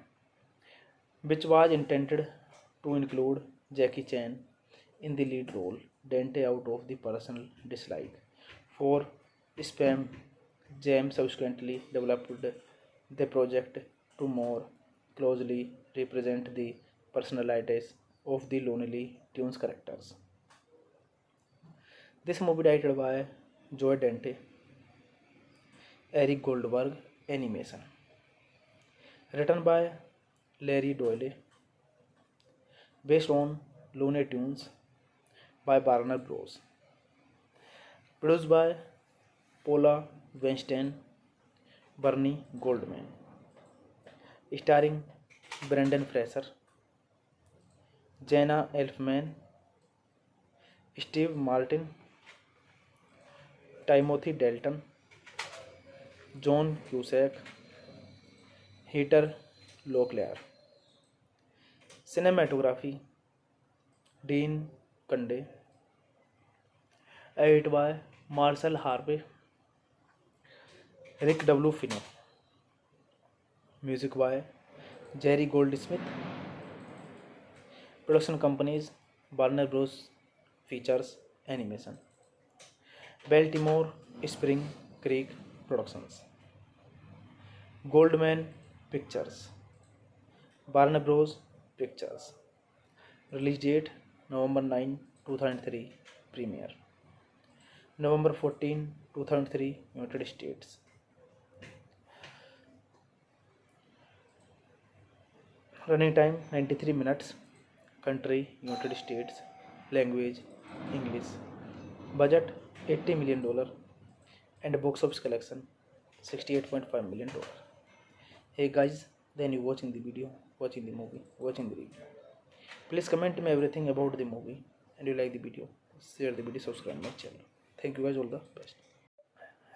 [SPEAKER 1] which was intended to include Jackie Chan in the lead role. Dante, out of the personal dislike for Spam Jam, subsequently developed the project to more closely represent the personalities of the Lonely Tunes characters. This movie directed by Joe Dante, Eric Goldberg, animation. Written by Larry Doyle, based on Looney Tunes by Warner Bros. Produced by Paula Weinstein, Bernie Goldman. Starring Brendan Fraser, Jenna Elfman, Steve Martin, Timothy Dalton, John Cusack, Heather Locklear. Cinematography Dean Kunde. Edited by Marcel Harvey, Rick W. Fino. Music by Jerry Goldsmith. Production companies Warner Bros. Features Animation. Baltimore Spring Creek Productions. Goldman Pictures. Warner Bros. Pictures. Release date November 9, 2003. Premiere November 14, 2003. United States. Running time 93 minutes. Country United States. Language English. Budget $80 million and box office collection $68.5 million. Hey guys, then you watching the video, watching the movie, watching the review. Please comment me everything about the movie, and you like the video, share the video, subscribe my channel. Thank you guys, all the best.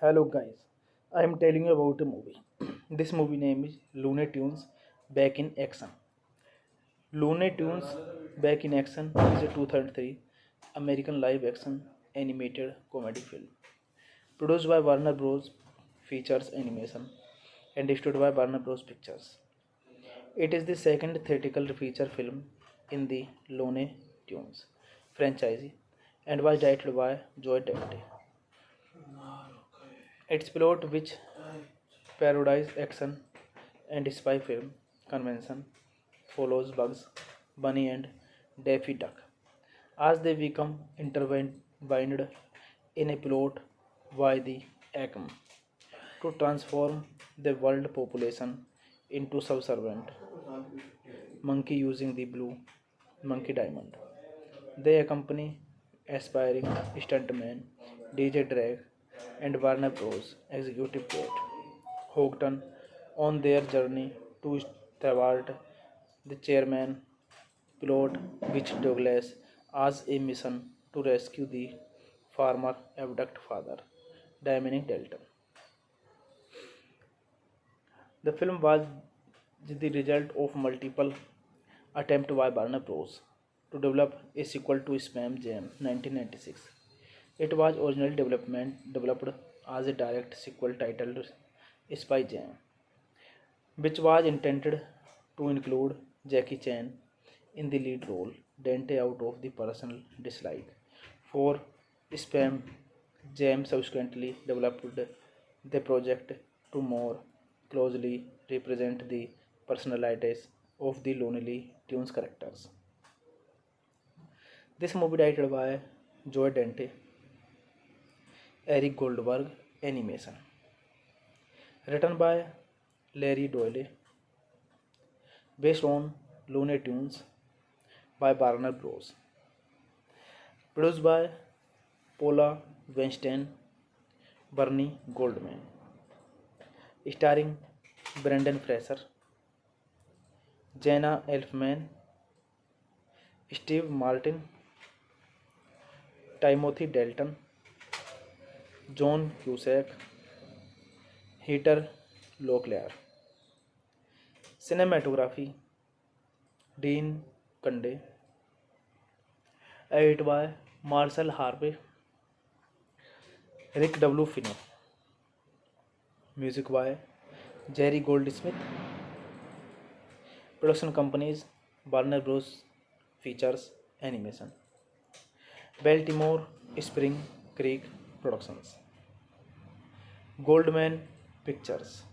[SPEAKER 1] Hello guys, I am telling you about a movie. This movie name is Looney Tunes Back in Action. Looney Tunes Back in Action is a 2003 American live action animated comedy film produced by Warner Bros. Features Animation and distributed by Warner Bros. Pictures. It is the second theatrical feature film in the Looney Tunes franchise and was directed by Joe Dante. Its plot, which parodies action and spy film convention, follows Bugs Bunny and Daffy Duck as they become intertwined in a plot by the Acme to transform the world population into subservient monkey using the blue monkey diamond. They accompany aspiring stuntman DJ Drake and Warner Bros. Executive Kate Houghton on their journey to thwart the chairman plot, which Douglas has a mission to rescue the former abducted father, Dominic Dalton. The film was the result of multiple attempts by Warner Bros. To develop a sequel to Spam Jam 1996. It was originally developed as a direct sequel titled Spy Jam, which was intended to include Jackie Chan in the lead role. Dante, out of the personal dislike for Spam Jam, subsequently developed the project to more closely represent the personalities of the Lonely Tunes characters. This movie directed by Joe Dante, Eric Goldberg, animation. Written by Larry Doyle, based on Looney Tunes by Warner Bros. Produced by Paula Weinstein, Bernie Goldman. Starring Brendan Fraser, Jenna Elfman, Steve Martin, Timothy Dalton, John Cusack, Heather Locklear. Cinematography Dean Cundey. Edited by Marcel Harvey, Rick W. Fino. Music by Jerry Goldsmith. Production companies Warner Bros. Features Animation, Baltimore Spring Creek Productions, Goldman Pictures,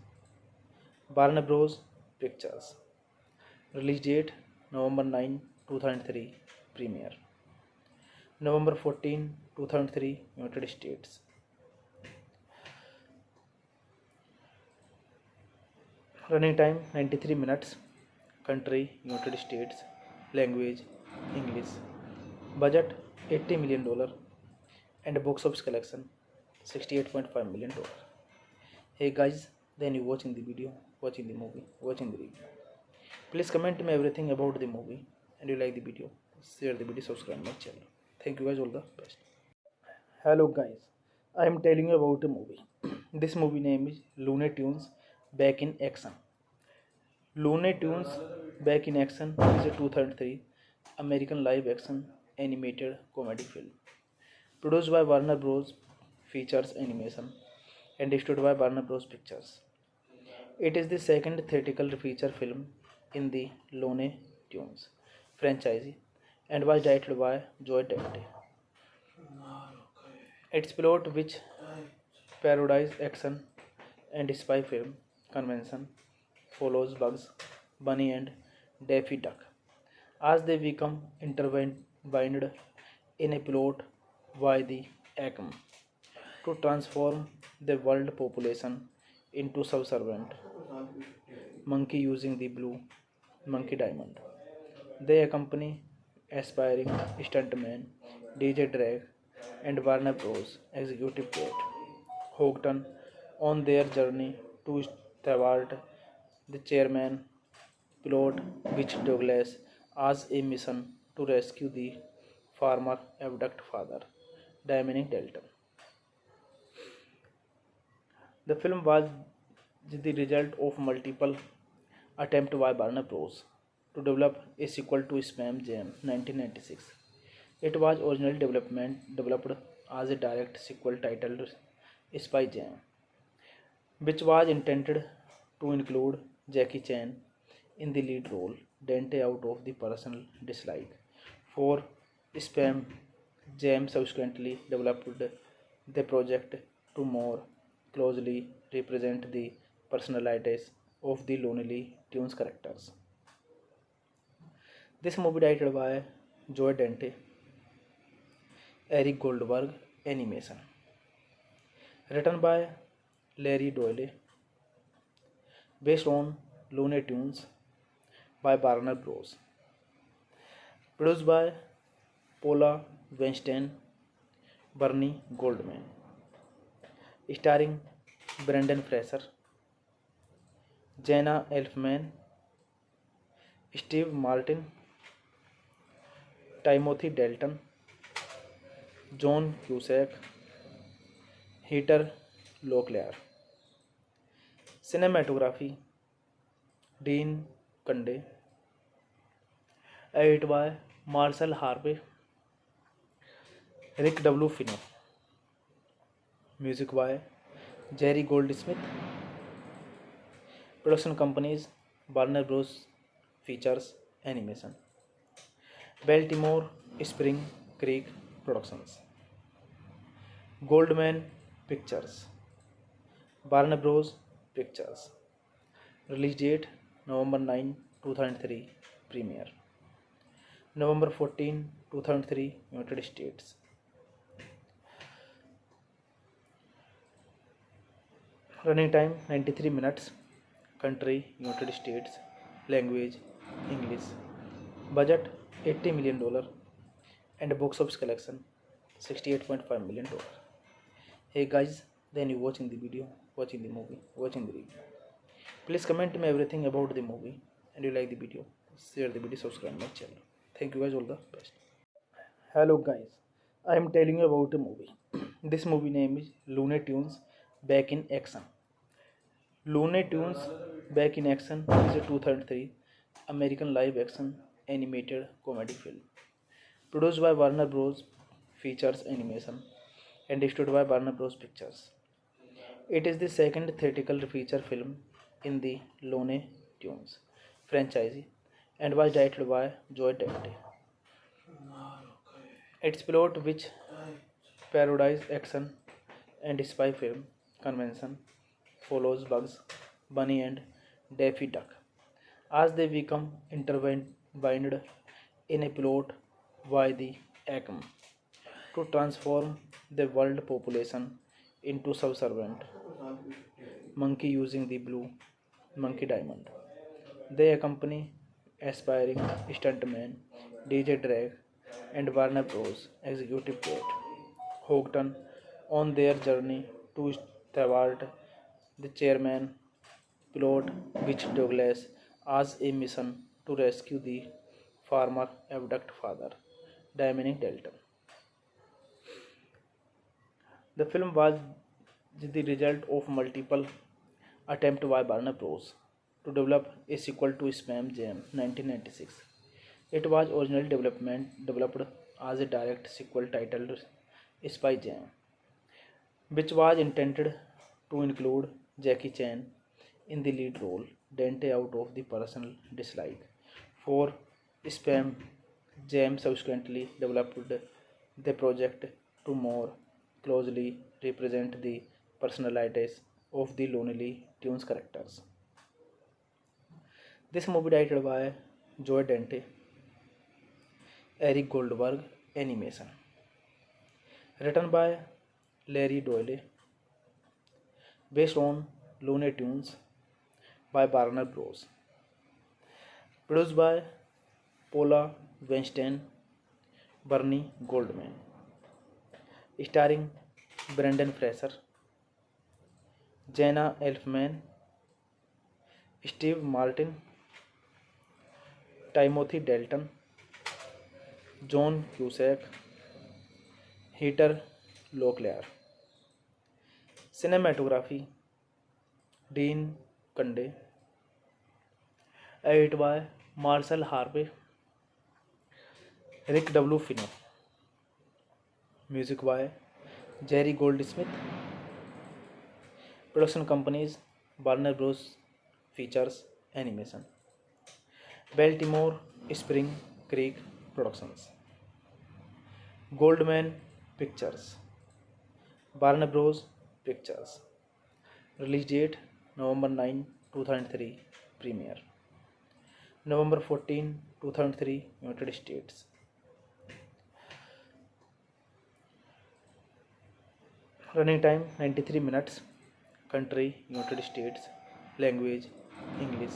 [SPEAKER 1] Warner Bros. Pictures. Release date November 9, 2003. Premiere November 14, 2003. United States. Running time 93 minutes. Country United States. Language English. Budget $80 million and box office collection $68.5 million. Hey guys, then you watching the video, watching the movie, watching the review. Please comment me everything about the movie and you like the video. Share the video, subscribe my channel. Thank you guys, all the best. Hello guys, I am telling you about a movie. This movie name is Looney Tunes Back in Action. Looney Tunes Back in Action is a 2003 American live action animated comedy film produced by Warner Bros. Features Animation and distributed by Warner Bros. Pictures. It is the second theatrical feature film in the Looney Tunes franchise and was directed by Joe Dante. Its plot, which parodies action and spy film convention, follows Bugs Bunny and Daffy Duck as they become intertwined in a plot by the Acme to transform the world population into subservient monkey using the blue monkey diamond. They accompany aspiring stuntman DJ Drake and Warner Bros. Executive Kate Houghton on their journey to thwart the chairman plot, which Douglas has a mission to rescue the former abducted father, Dominic Dalton. The film was the result of multiple attempts by Warner Bros. To develop a sequel to Spam Jam 1996. It was originally developed as a direct sequel titled Spy Jam, which was intended to include Jackie Chan in the lead role. Dante, out of the personal dislike for Spam Jam, subsequently developed the project to more closely represent the personalities of the Looney Tunes characters. This movie directed by Joe Dante, Eric Goldberg, animation. Written by Larry Doyle, based on Looney Tunes by Warner Bros. Produced by Paula Weinstein, Bernie Goldman. Starring Brendan Fraser, Jenna Elfman, Steve Martin, Timothy Dalton, John Cusack, Heather Locklear. Cinematography Dean Cundey. Edited by Marcel Harvey, Rick W. Fino. Music by Jerry Goldsmith. Production companies Warner Bros. Features Animation, Baltimore Spring Creek Productions, Goldman Pictures, Warner Bros. Pictures. Release date November 9, 2003. Premiere November 14, 2003. United States. Running time 93 minutes. Country United States. Language English. Budget $80 million and box office collection $68.5 million. Hey guys, then you watching the video, watching the movie, watching the review. Please comment me everything about the movie and you like the video. Share the video, subscribe my channel. Thank you guys, all the best. Hello guys, I am telling you about a movie. This movie name is Looney Tunes Back in Action. Looney Tunes Back in Action is a 2003 American live action animated comedy film. Produced by Warner Bros. Features Animation and distributed by Warner Bros. Pictures. It is the second theatrical feature film in the Looney Tunes franchise and was directed by Joe Dante. Its plot, which parodies action and spy film convention, follows Bugs Bunny and Daffy Duck as they become intertwined in a plot by the Acme to transform the world population into subservient monkey using the blue monkey diamond. They accompany aspiring stuntman DJ Drake and Warner Bros. Executive Kate Houghton on their journey to thwart the chairman plot, which Douglas has a mission to rescue the former abducted father, Dominic Dalton. The film was the result of multiple attempts by Warner Bros. To develop a sequel to Spam Jam 1996. It was originally developed as a direct sequel titled Spy Jam, which was intended to include Jackie Chan in the lead role. Dante, out of the personal dislike for Spam Jam, subsequently developed the project to more closely represent the personalities of the Looney Tunes characters. This movie directed by Joe Dante, Eric Goldberg, animation. Written by Larry Doyle, based on Looney Tunes by Warner Bros. Produced by Paula Weinstein, Bernie Goldman. Starring Brendan Fraser, Jenna Elfman, Steve Martin, Timothy Dalton, John Cusack, Heather Locklear. Cinematography Dean Kunde. Edited by Marshall Harvey, Rick W. Finner. Music by Jerry Goldsmith. Production companies Warner Bros. Features Animation. Baltimore Spring Creek Productions. Goldman Pictures. Warner Bros. Pictures. Release date November 9, 2003. Premiere November 14, 2003. United States. Running time 93 minutes. Country United States. Language English.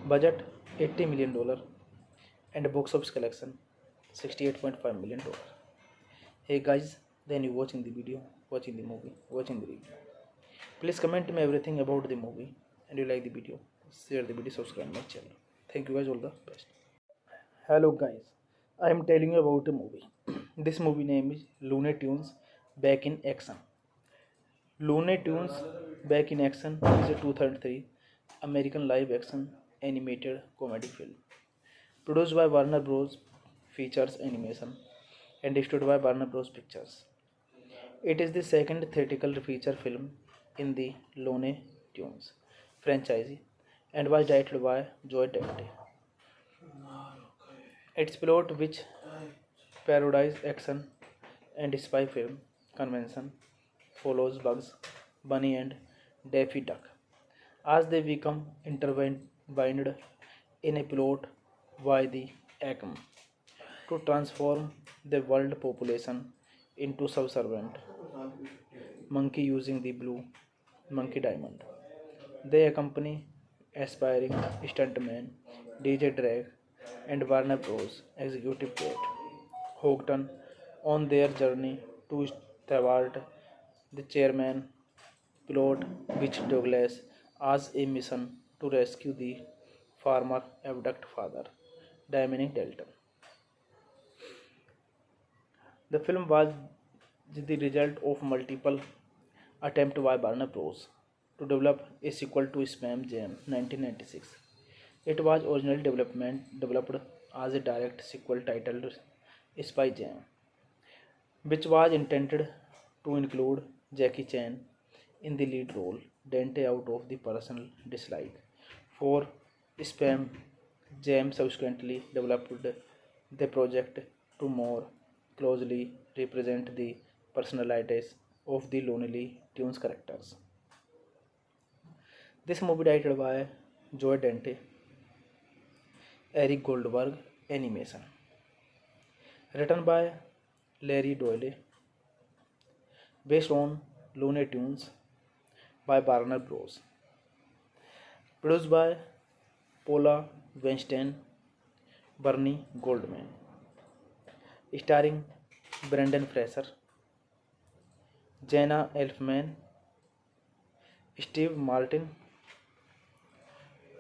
[SPEAKER 1] Budget $80 million and box office collection $68.5 million. Hey guys, then you watching the video, watching the movie, watching the review. Please comment me everything about the movie and you like the video. Share the video, subscribe my channel. Thank you guys, all the best. Hello guys, I am telling you about a movie. This movie name is Looney Tunes Back in Action. Looney Tunes Back in Action is a 2003 American live action animated comedy film. Produced by Warner Bros. Features Animation and distributed by Warner Bros. Pictures. It is the second theatrical feature film in the Looney Tunes franchise and was directed by Joe Dante. Its plot, which parodies action and spy film convention, follows Bugs Bunny and Daffy Duck as they become intertwined in a plot by the Acme to transform the world population into subservient monkey using the blue monkey diamond. They accompany aspiring stuntman DJ Drake and Warner Bros. Executive Kate Houghton on their journey to thwart the chairman plot which Douglas has a mission to rescue the former abducted father, Dominic Dalton. The film was the result of multiple attempts by Warner Bros. To develop a sequel to Space Jam 1996. It was originally developed as a direct sequel titled Spy Jam, which was intended to include Jackie Chan in the lead role. Dante, out of the personal dislike for Spam Jam, subsequently developed the project to more closely represent the personalities of the Lonely Tunes characters. This movie directed by Joe Dante, Eric Goldberg, animation. Written by Larry Doyle, based on Looney Tunes by Warner Bros. Produced by Paula Weinstein, Bernie Goldman. Starring Brendan Fraser, Jenna Elfman, Steve Martin,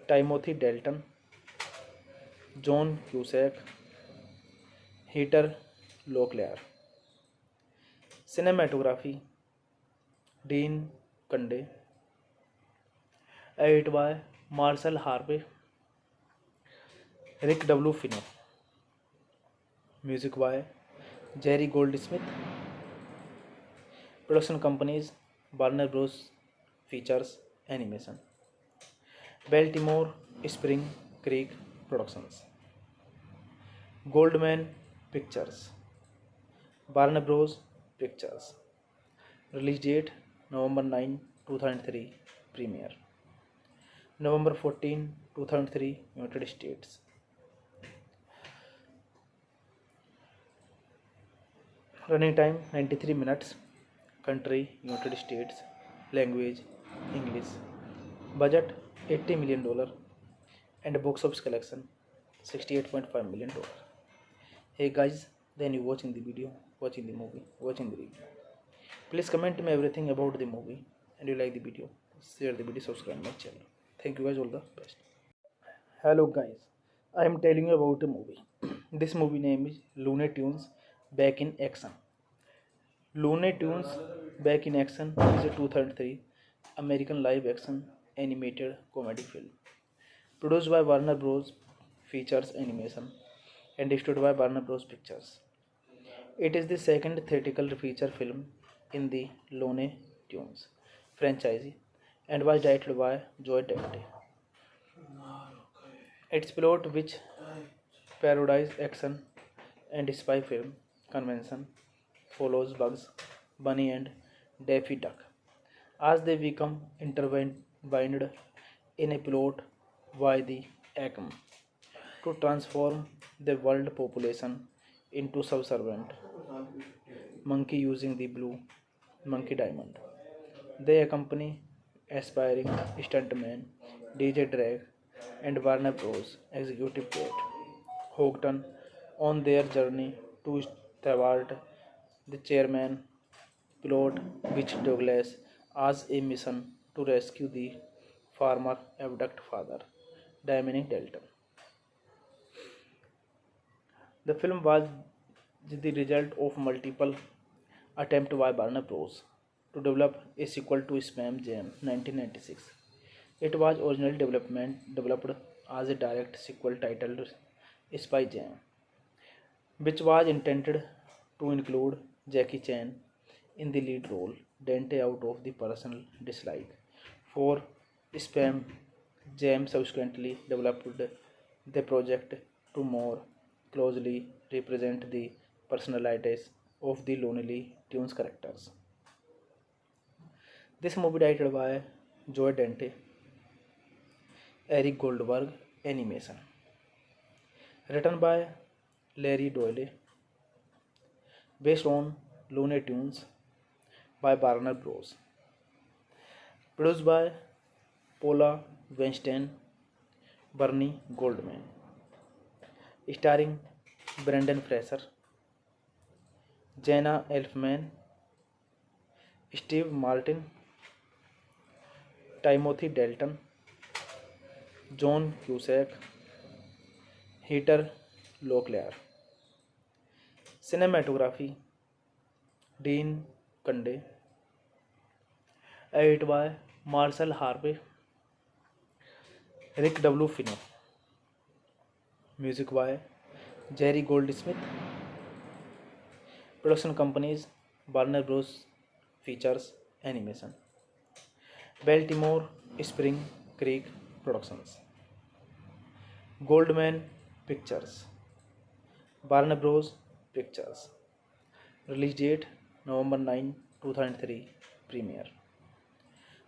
[SPEAKER 1] Timothy Dalton, John Cusack, Heather Locklear. Cinematography Dean Kunde. Edited by Marshall Harvey, Rick W. Finner. Music by Jerry Goldsmith. Production companies Warner Bros. Features Animation. Baltimore Spring Creek Productions. Goldman Pictures. Warner Bros. Pictures. Release date November 9, 2003. Premiere November 14, 2003. United States. Running time 93 minutes. Country United States. Language English. Budget $80 million and box office collection $68.5 million. Hey guys, then you watching the video, watching the movie, watching the review. Please comment me everything about the movie and you like the video. Share the video, subscribe my channel. Thank you guys, all the best. Hello guys, I am telling you about a movie. This movie name is Looney Tunes Back in Action. Looney Tunes Back in Action is a 2003 American live action animated comedy film produced by Warner Bros. Features Animation and distributed by Warner Bros. Pictures. It is the second theatrical feature film in the Looney Tunes franchise and was directed by Joe Dante. Its plot, which parodies action and spy film convention, follows Bugs Bunny and Daffy Duck as they become intertwined in a plot by the Acme to transform the world population into subservient monkey using the blue monkey diamond. They accompany aspiring stuntman DJ Drake and Warner Bros. Executive Kate Houghton on their journey to thwart the chairman plot which Douglas has a mission to rescue the former abducted father, Dominic Dalton. The film was the result of multiple attempts by Warner Bros. To develop a sequel to Space Jam 1996. It was originally developed as a direct sequel titled Spy Jam, which was intended to include Jackie Chan in the lead role. Dante, out of the personal dislike for Spam Jam, subsequently developed the project to more closely represent the personalities of the Lonely Tunes characters. This movie directed by Joe Dante, Eric Goldberg, animation. Written by Larry Doyle, based on Looney Tunes by Warner Bros. Produced by Paula Weinstein, Bernie Goldman. Starring Brendan Fraser, Jenna Elfman, Steve Martin, Timothy Dalton, John Cusack, Heather Locklear. Cinematography Dean Kunde. Edited by Marcel Harvey, Rick W. Fino. Music by Jerry Goldsmith. Production companies Warner Bros. Features Animation. Baltimore Spring Creek Productions. Goldman Pictures. Warner Bros. Pictures. Release date November 9, 2003. Premiere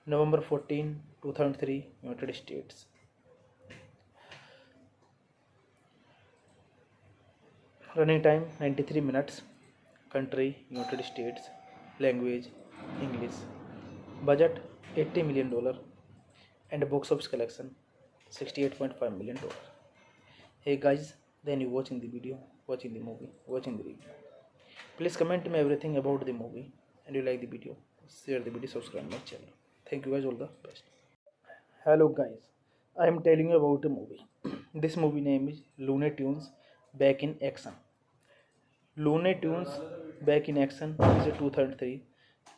[SPEAKER 1] November 14, 2003. United States. Running time 93 minutes. Country United States. Language English. Budget $80 million and box office collection $68.5 million. Hey guys, then you watching the video, watching the movie, watching the review. Please comment me everything about the movie and you like the video. Share the video, subscribe my channel. Thank you guys, all the best. Hello guys, I am telling you about a movie. This movie name is Looney Tunes Back in Action. Looney Tunes Back in Action is a 2003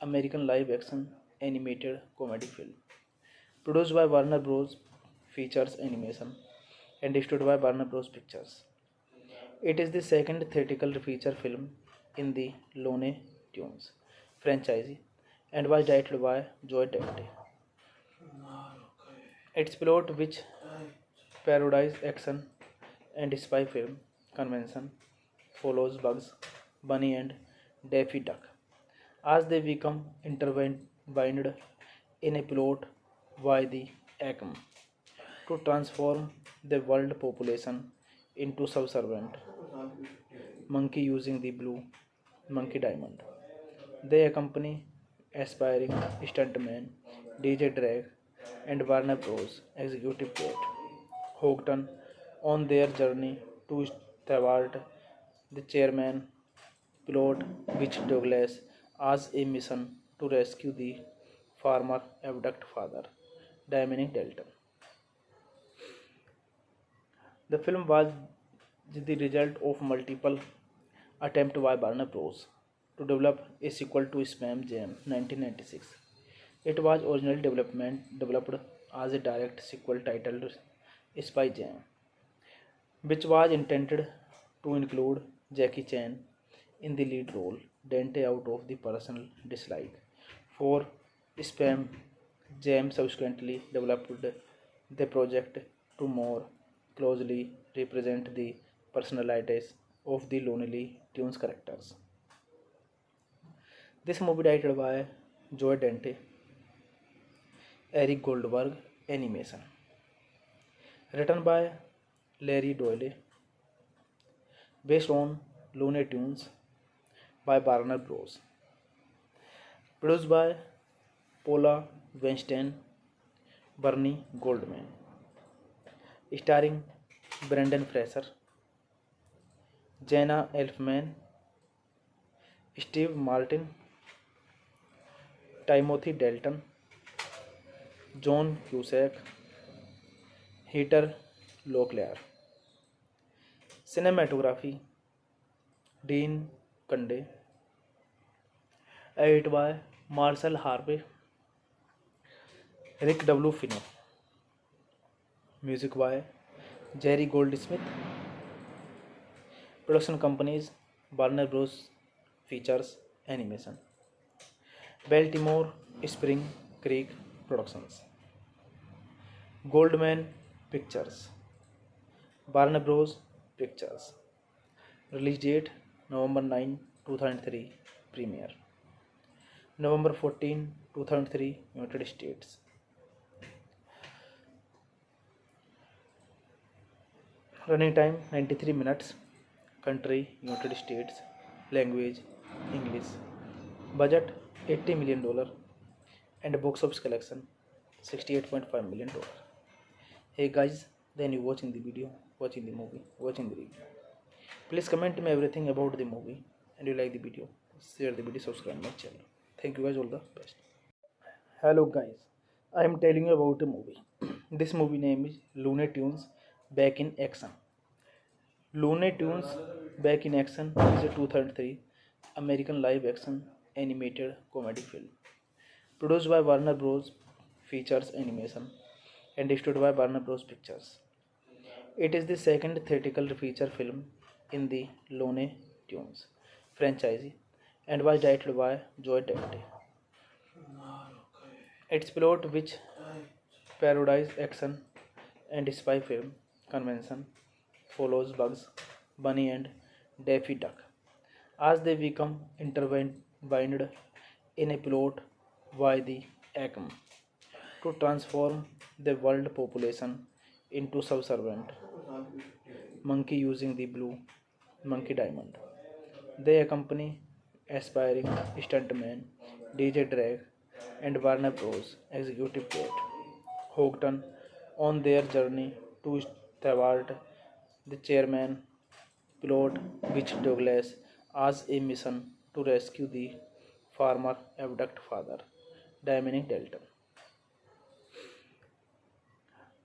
[SPEAKER 1] American live action animated comedy film produced by Warner Bros. Features Animation and distributed by Warner Bros. Pictures. It is the second theatrical feature film in the Looney Tunes franchise and was directed by Joe Dante. Its plot, which parodies action and spy film convention, follows Bugs Bunny and Daffy Duck as they become intertwined in a plot by the Acme to transform the world population into subservient monkey using the blue monkey diamond. They accompany aspiring stuntman DJ Drake and Warner Bros. Executive Kate Houghton on their journey to thwart the chairman plot, which Douglas has a mission to rescue the former abducted father, Dominic Dalton. The film was the result of multiple attempts by Warner Bros. To develop a sequel to Spam Jam 1996. It was originally developed as a direct sequel titled Spy Jam, which was intended to include Jackie Chan in the lead role. Dante, out of the personal dislike for Spam Jam, subsequently developed the project to more closely represent the personalities of the Looney Tunes characters. This movie directed by Joe Dante, Eric Goldberg, animation. Written by Larry Doyle, based on Looney Tunes by Warner Bros. Produced by Paula Weinstein, Bernie Goldman. Starring Brendan Fraser, Jenna Elfman, Steve Martin, Timothy Dalton, John Cusack, Heather Locklear. Cinematography Dean Kunde. Edited by Marcel Harvey, Rick W. Fino. Music by Jerry Goldsmith. Production companies Warner Bros. Features Animation. Baltimore Spring Creek Productions. Goldman Pictures. Warner Bros. Pictures. Release date November 9, 2003. Premiere November 14, 2003. United States. Running time 93 minutes. Country United States. Language English. Budget $80 million and box office collection $68.5 million. Hey guys, then you watching the video, watching the movie, watching the review. Please comment me everything about the movie and you like the video, share the video, subscribe my channel. Thank you guys, all the best. Hello guys, I am telling you about a movie. This movie name is Looney Tunes Back in Action. Looney Tunes Back in Action is a 2003 American live action animated comedy film produced by Warner Bros. Features Animation and distributed by Warner Bros. Pictures. It is the second theatrical feature film in the Looney Tunes franchise and was directed by Joe Dante. Its plot, which parodies action and spy film convention, follows Bugs Bunny and Daffy Duck as they become intertwined in a plot by the Acme to transform the world population into subservient monkey using the blue monkey diamond. They accompany aspiring stuntman DJ Drake and Warner Bros. Executive Kate Houghton on their journey to thwart the chairman plot, which Douglas has a mission to rescue the former abducted father, Dominic Dalton.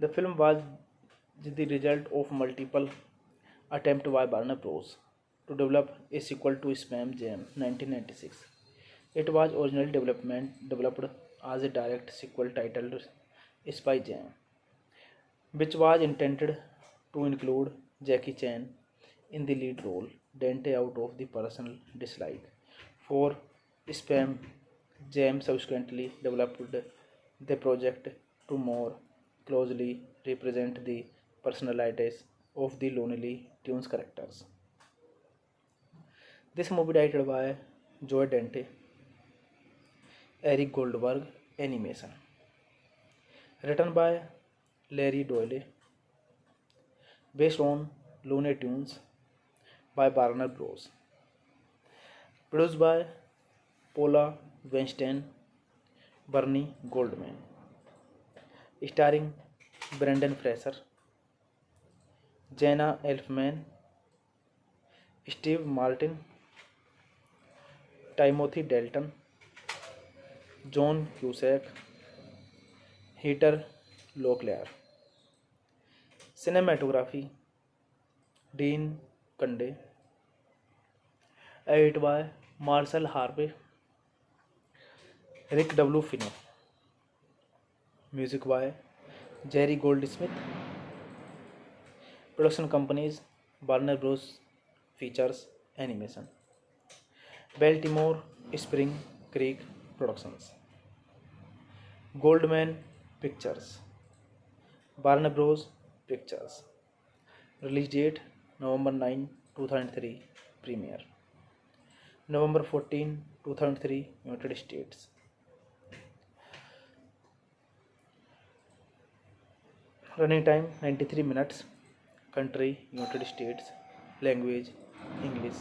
[SPEAKER 1] The film was the result of multiple attempts by Warner Bros. To develop a sequel to Spam Jam 1996. It was originally developed as a direct sequel titled Spy Jam, which was intended to include Jackie Chan in the lead role. Dante, out of the personal dislike for Spam Jam, subsequently developed the project to more closely represent the personalities of the Lonely Tunes characters. This movie directed by Joe Dante, Eric Goldberg, animation. Written by Larry Doyle, based on Looney Tunes by Warner Bros. Produced by Paula Weinstein, Bernie Goldman. Starring Brendan Fraser, Jenna Elfman, Steve Martin, Timothy Dalton, John Cusack, Heather Locklear. Cinematography Dean Kunde. Edited by Marshall Harvey, Rick W. Fino. Music by Jerry Goldsmith. Production companies Warner Bros. Features Animation, Baltimore Spring Creek Productions, Goldman Pictures, Warner Bros. Pictures. Release date November 9, 2003. Premiere November 14, 2003. United States. Running time 93 minutes. Country United States. Language English.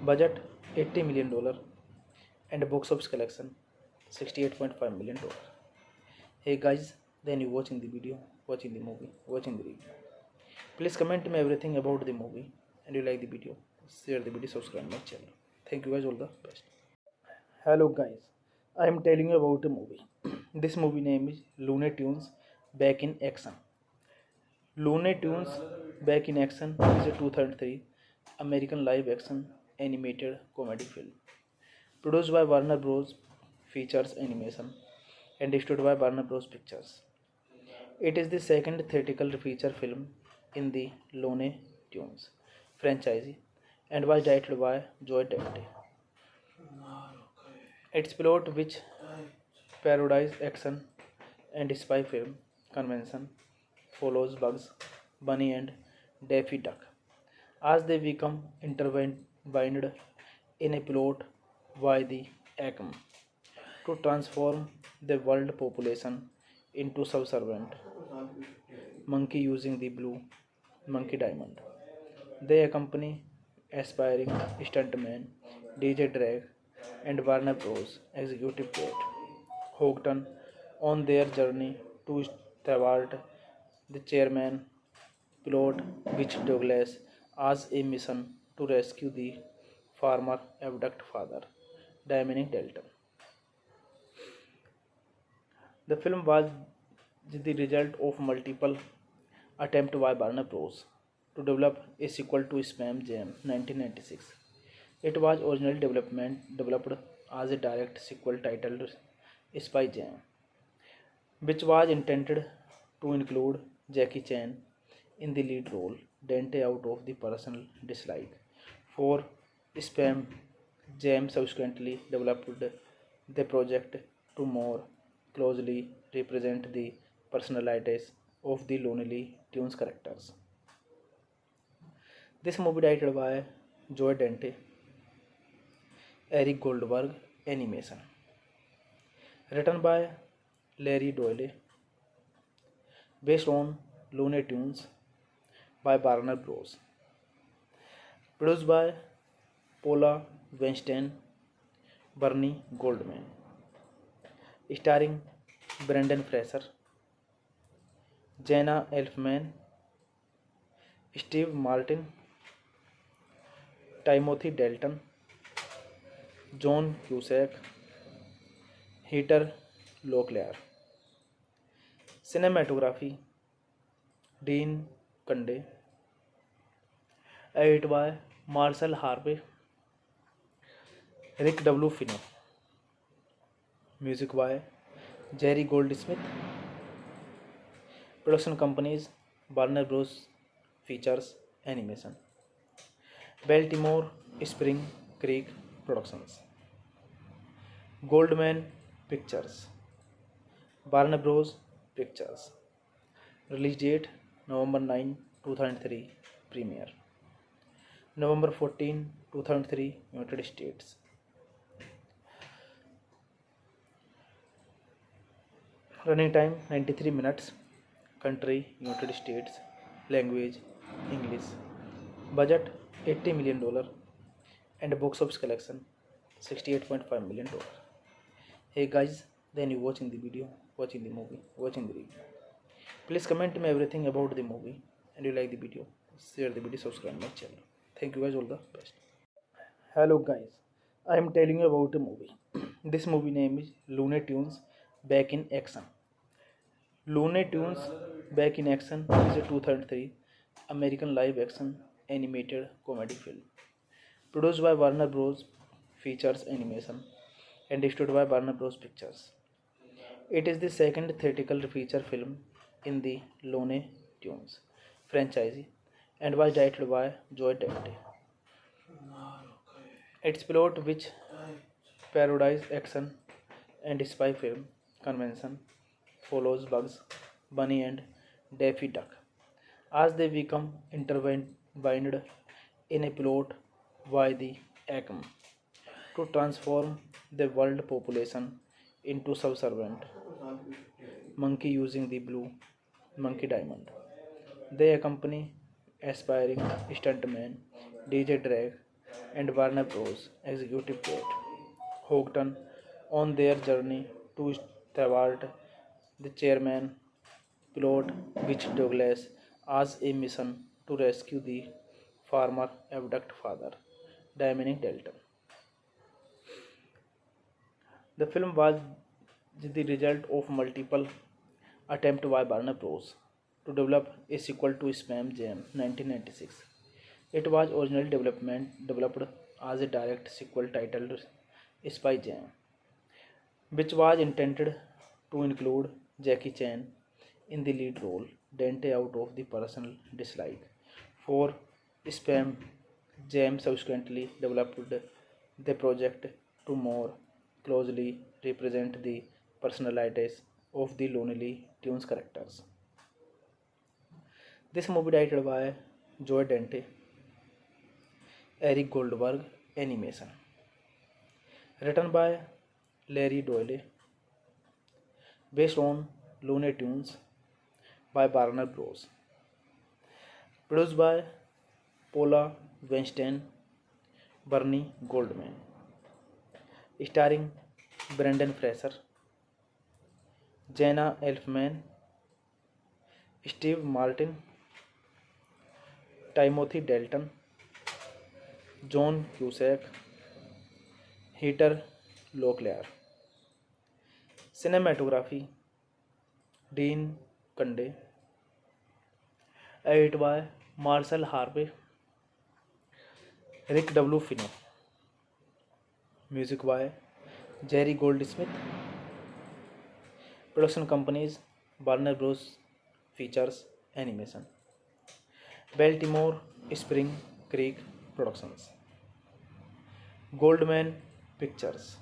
[SPEAKER 1] Budget $80 million and box office collection $68.5 million. Hey guys, then you watching the video, watching the movie, watching the review. Please comment me everything about the movie and you like the video, share the video, subscribe my channel. Thank you guys, all the best. Hello guys, I am telling you about a movie. This movie name is Looney Tunes Back in Action. Looney Tunes Back in Action is a 2003 American live action animated comedy film produced by Warner Bros. Features Animation and distributed by Warner Bros. Pictures. It is the second theatrical feature film in the Looney Tunes franchise and was directed by Joe Dante. Its plot, which parodies action and spy film convention, follows Bugs Bunny and Daffy Duck as they become intertwined in a plot by the Acme to transform the world population into subservient monkey using the blue monkey diamond. They accompany aspiring stuntman DJ Drake and Warner Bros. Executive Kate Houghton on their journey to thwart the chairman plot, which Douglas has a mission to rescue the farmer abduct father, Dominic Dalton. The film was the result of multiple attempts by Warner Bros. To develop a sequel to Spam Jam 1996. It was originally developed as a direct sequel titled Spy Jam, which was intended to include Jackie Chan in the lead role. Dante, out of the personal dislike for Spam Jam, subsequently developed the project to more closely represent the personalities of the Lonely Tunes characters. This movie directed by Joe Dante, Eric Goldberg, animation. Written by Larry Doyle, based on Looney Tunes by Warner Bros. Produced by Paula Weinstein, Bernie Goldman. Starring Brendan Fraser, Jenna Elfman, Steve Martin, Timothy Dalton, John Cusack, Heather Locklear. Cinematography Dean Kunde. Edited by Marshall Harvey, Rick W. Finner. Music by Jerry Goldsmith. Production companies Warner Bros. Features Animation, Baltimore Spring Creek Productions, Goldman Pictures, Warner Bros. Pictures. Release date November 9, 2003. Premiere November 14, 2003. United States. Running time 93 minutes. Country United States. Language English. Budget $80 million and box office collection $68.5 million. Hey guys, then you watching the video, watching the movie, watching the review. Please comment me everything about the movie, and you like the video, share the video, subscribe my channel. Thank you guys, all the best. Hello guys, I am telling you about a movie. This movie name is Looney Tunes Back in Action. Looney Tunes Back in Action is a 2003 American live action animated comedy film produced by Warner Bros. Features Animation and distributed by Warner Bros. Pictures. It is the second theatrical feature film in the Looney Tunes franchise and was directed by Joe Dante. Its plot, which parodies action and spy film convention, follows Bugs Bunny and Daffy Duck as they become intertwined in a plot by the Acme to transform the world population into subservient monkey using the blue monkey diamond. They accompany aspiring stuntman DJ Drake and Warner Bros. Executive Kate Houghton on their journey to thwart the chairman plot, which Douglas has a mission to rescue the farmer abduct father, Dominic Dalton. The film was the result of multiple attempts by Warner Bros. To develop a sequel to Spam Jam 1996. It was originally developed as a direct sequel titled Spy Jam, which was intended to include Jackie Chan in the lead role. Dante, out of the personal dislike for Spam Jam, subsequently developed the project to more closely represent the personalities of the Lonely Tunes characters. This movie directed by Joe Dante, Eric Goldberg, animation. Written by Larry Doyle, based on Looney Tunes by Warner Bros. Produced by Paula Weinstein, Bernie Goldman. Starring Brendan Fraser, Jenna Elfman, Steve Martin, Timothy Dalton, John Cusack, Heather Locklear. Cinematography Dean Kunde. Edited by Marcel Harvey, Rick W. Fino. Music by Jerry Goldsmith. Production companies Warner Bros. Features Animation. Baltimore Spring Creek Productions. Goldman Pictures.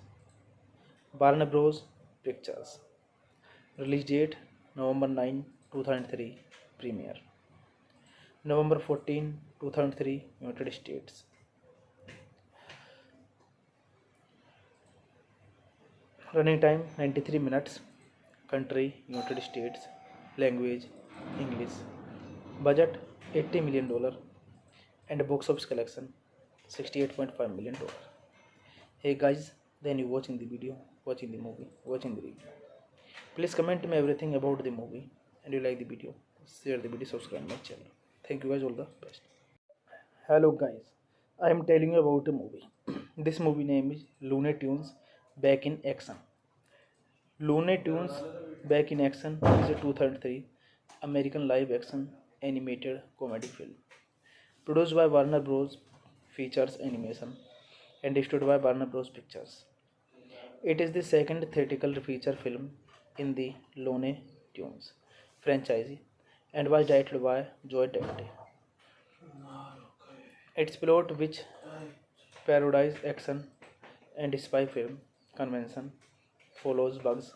[SPEAKER 1] Warner Bros. Pictures. Release date November 9, 2003. Premiere November 14, 2003. United States. Running time 93 minutes. Country United States. Language English. Budget $80 million and box office collection $68.5 million. Hey guys, then you watching the video, watching the movie, watching the review. Please comment me everything about the movie and you like the video. Share the video, subscribe my channel. Thank you guys, all the best. Hello guys, I am telling you about a movie. This movie name is Looney Tunes Back in Action. Looney Tunes Back in Action is a 2003 American live action animated comedy film produced by Warner Bros. Features Animation and distributed by Warner Bros. Pictures. It is the second theatrical feature film in the Looney Tunes franchise and was directed by Joe Dante. Its plot, which parodies action and spy film convention, follows Bugs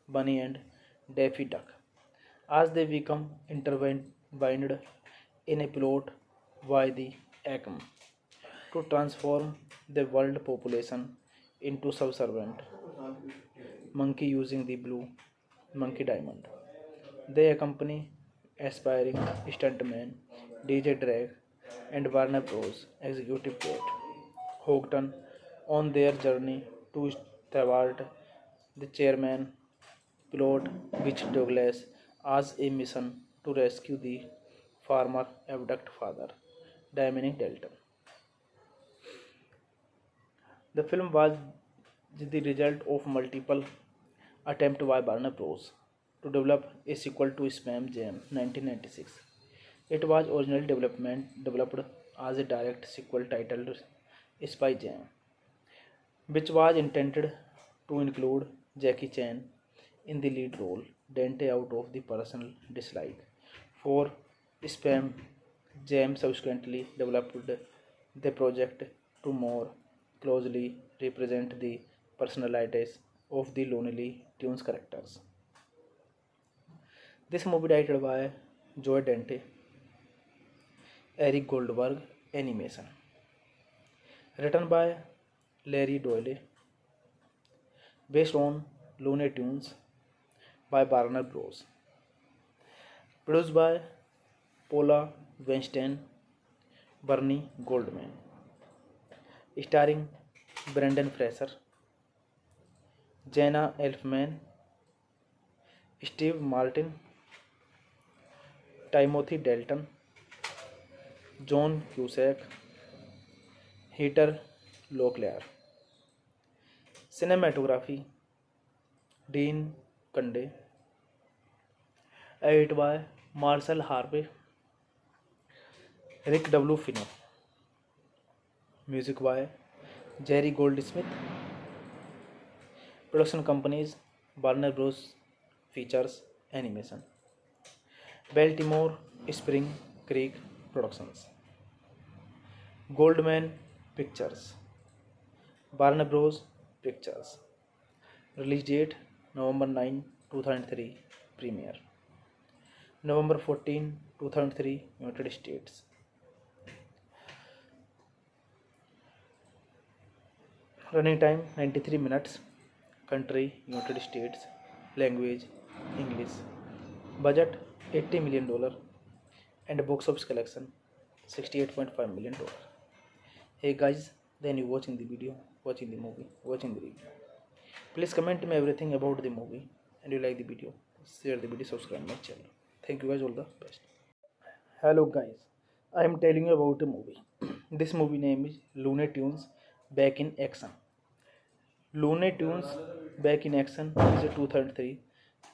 [SPEAKER 1] Bunny and Daffy Duck as they become intertwined in a plot by the Acme to transform the world population into subservient monkey using the blue monkey diamond. They accompany aspiring stuntman DJ Drake and Warner Bros. Executive Kate Houghton on their journey to thwart the chairman plot, which Douglas has a mission to rescue the former abducted father, Dominic Dalton. The film was the result of multiple attempts by Warner Bros. To develop a sequel to Space Jam 1996. It was originally developed as a direct sequel titled Spy Jam, which was intended to include Jackie Chan in the lead role. Dante, out of the personal dislike for Spam Jam, subsequently developed the project to more closely represent the personalities of the Looney Tunes characters. This movie directed by Joe Dante, Eric Goldberg, animation. Written by Larry Doyle, based on Looney Tunes by Warner Bros. Produced by Paula Weinstein, Bernie Goldman. Starring Brendan Fraser, Jenna Elfman, Steve Martin, Timothy Dalton, John Cusack, Heather Locklear. Cinematography Dean Kunde. Edited by Marcel Harvey, Rick W. Fino. Music by Jerry Goldsmith. Production companies Warner Bros. Features Animation. Baltimore Spring Creek Productions. Goldman Pictures. Warner Bros. Pictures. Release date November 9, 2003. Premiere November 14, 2003. United States. Running time 93 minutes. Country United States. Language English. Budget $80 million and box office collection $68.5 million. Hey guys, then you watching the video, watching the movie, watching the review. Please comment me everything about the movie and you like the video. Share the video, subscribe my channel. Thank you guys, all the best. Hello guys, I am telling you about a movie. This movie name is Looney Tunes Back in Action. Looney Tunes Back in Action is a 2003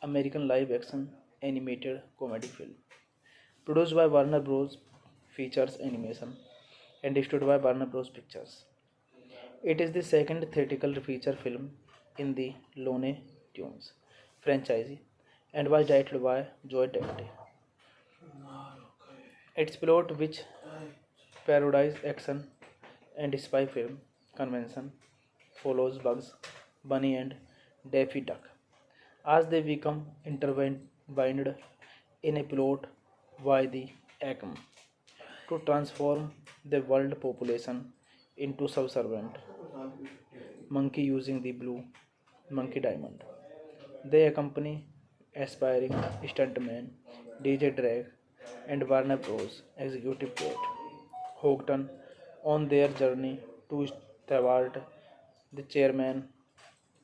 [SPEAKER 1] American live action animated comedy film produced by Warner Bros. Features Animation and distributed by Warner Bros. Pictures. It is the second theatrical feature film in the Looney Tunes franchise and was directed by Joe Dante. Its plot, which parodies action and spy film convention, follows Bugs Bunny and Daffy Duck as they become intertwined in a plot by the Acme to transform the world population into subservient monkey using the blue monkey diamond. They accompany aspiring stuntman DJ Drake and Warner Bros. Executive Kate Houghton on their journey to thwart the chairman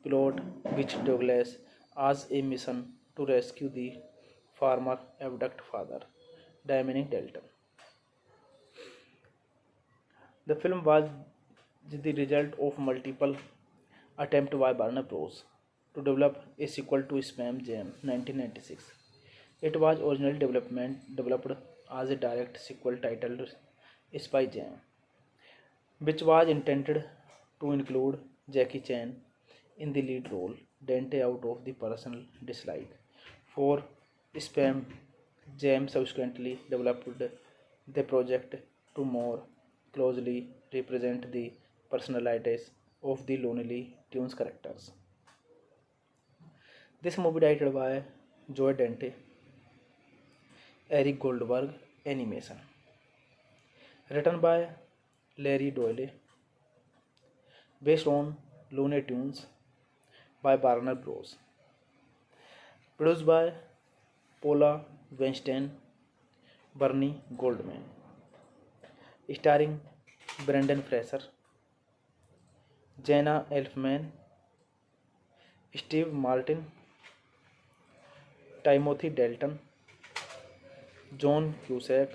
[SPEAKER 1] plot, which Douglas has a mission to rescue the former abducted father, Dominic Dalton. The film was the result of multiple attempts by Warner Bros. To develop a sequel to Spam Jam 1996. It was originally developed as a direct sequel titled Spy Jam, which was intended to include Jackie Chan in the lead role. Dante, out of the personal dislike for Spam Jam, subsequently developed the project to more closely represent the personalities of the Lonely Tunes characters. This movie directed by Joe Dante, Eric Goldberg, animation. Written by Larry Doyle, based on Looney Tunes by Warner Bros. Produced by Paula Weinstein, Bernie Goldman. Starring Brendan Fraser, Jenna Elfman, Steve Martin, Timothy Dalton, John Cusack,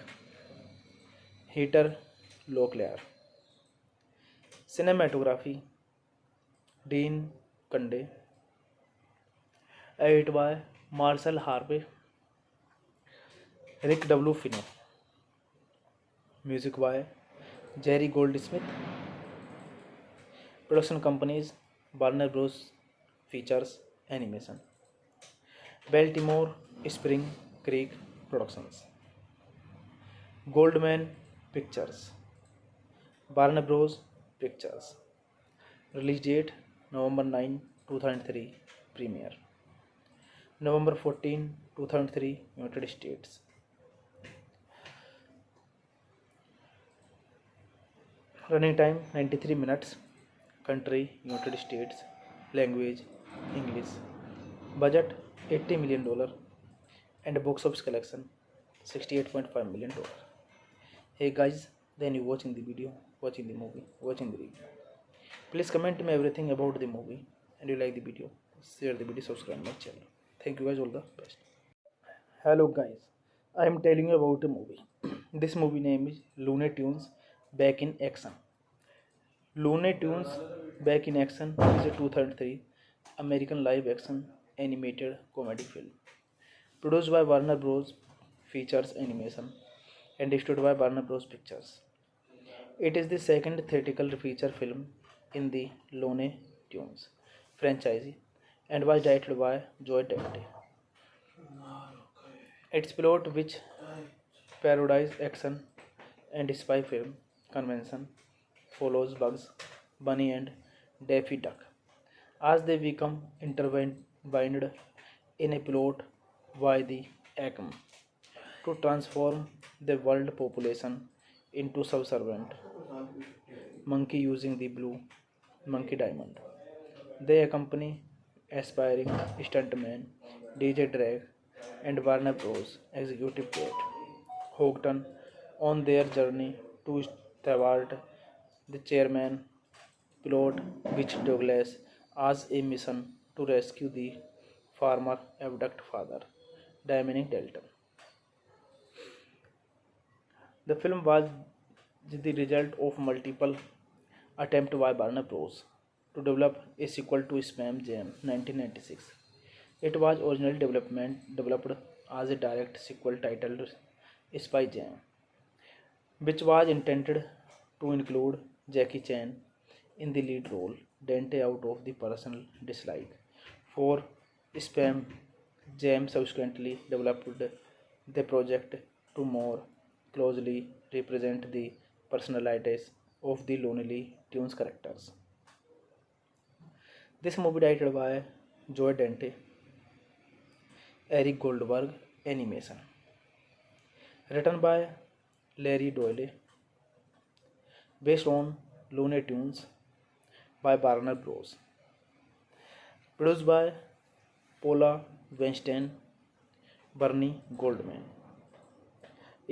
[SPEAKER 1] Heather Locklear. Cinematography Dean Kunde. Edited by Marshall Harvey, Rick W. Fino. Music by Jerry Goldsmith. Production companies Warner Bros. Features Animation. Baltimore Spring Creek Productions. Goldman Pictures. Warner Bros. Pictures. Release date November 9, 2003. Premiere November 14, 2003. United States. Running time 93 minutes. Country United States. Language English. Budget $80 million and box office collection $68.5 million. Hey guys, then you watching the video, watching the movie, watching the review. Please comment me everything about the movie and you like the video. Share the video, subscribe my channel. Thank you guys, all the best. Hello guys, I am telling you about a movie. This movie name is Looney Tunes Back in Action. Looney Tunes Back in Action is a 2003 American live action animated comedy film produced by Warner Bros. Features Animation and distributed by Warner Bros. Pictures. It is the second theatrical feature film in the Looney Tunes franchise and was directed by Joe Dante. Its plot, which parodies action and spy film convention, follows Bugs Bunny and Daffy Duck as they become intertwined in a plot by the Acme to transform the world population into subservient monkey using the blue monkey diamond. They accompany aspiring stuntman DJ Drake and Warner Bros. Executive Kate Houghton on their journey to thwart the chairman plot, which Douglas has a mission to rescue the former abducted father, Dominic Dalton. The film was is the result of multiple attempts by Warner Bros. To develop a sequel to Spam Jam 1996. It was originally developed as a direct sequel titled Spy Jam, which was intended to include Jackie Chan in the lead role. Dante, out of the personal dislike for Spam Jam, subsequently developed the project to more closely represent the personalities of the Lonely Tunes characters. This movie directed by Joe Dante, Eric Goldberg, animation. Written by Larry Doyle, based on Looney Tunes by Warner Bros. Produced by Paula Weinstein, Bernie Goldman.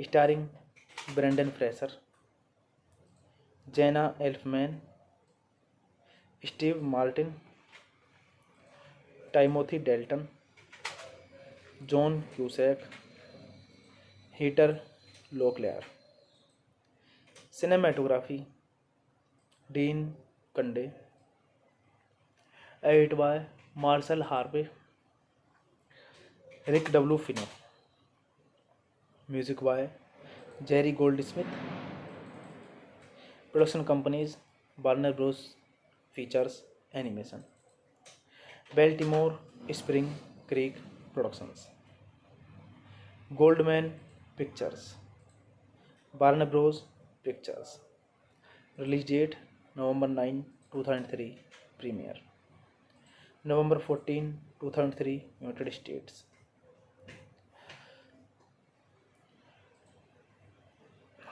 [SPEAKER 1] Starring Brendan Fraser, Jenna Elfman, Steve Martin, Timothy Dalton, John Cusack, Heather Locklear. Cinematography Dean Kunde. Edited by Marshall Harvey, Rick W. Finner. Music by Jerry Goldsmith. Production companies Warner Bros. Features Animation. Baltimore Spring Creek Productions. Goldman Pictures. Warner Bros. Pictures. Release date November 9, 2003. Premiere November 14, 2003. United States.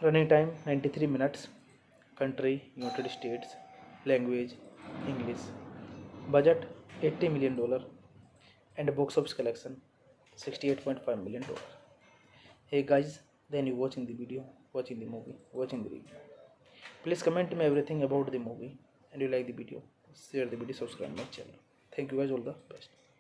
[SPEAKER 1] Running time 93 minutes. Country United States. Language English. Budget $80 million and box office collection $68.5 million. Hey guys, then you watching the video, watching the movie, watching the review. Please comment me everything about the movie and you like the video. Share the video, subscribe my channel. Thank you guys, all the best.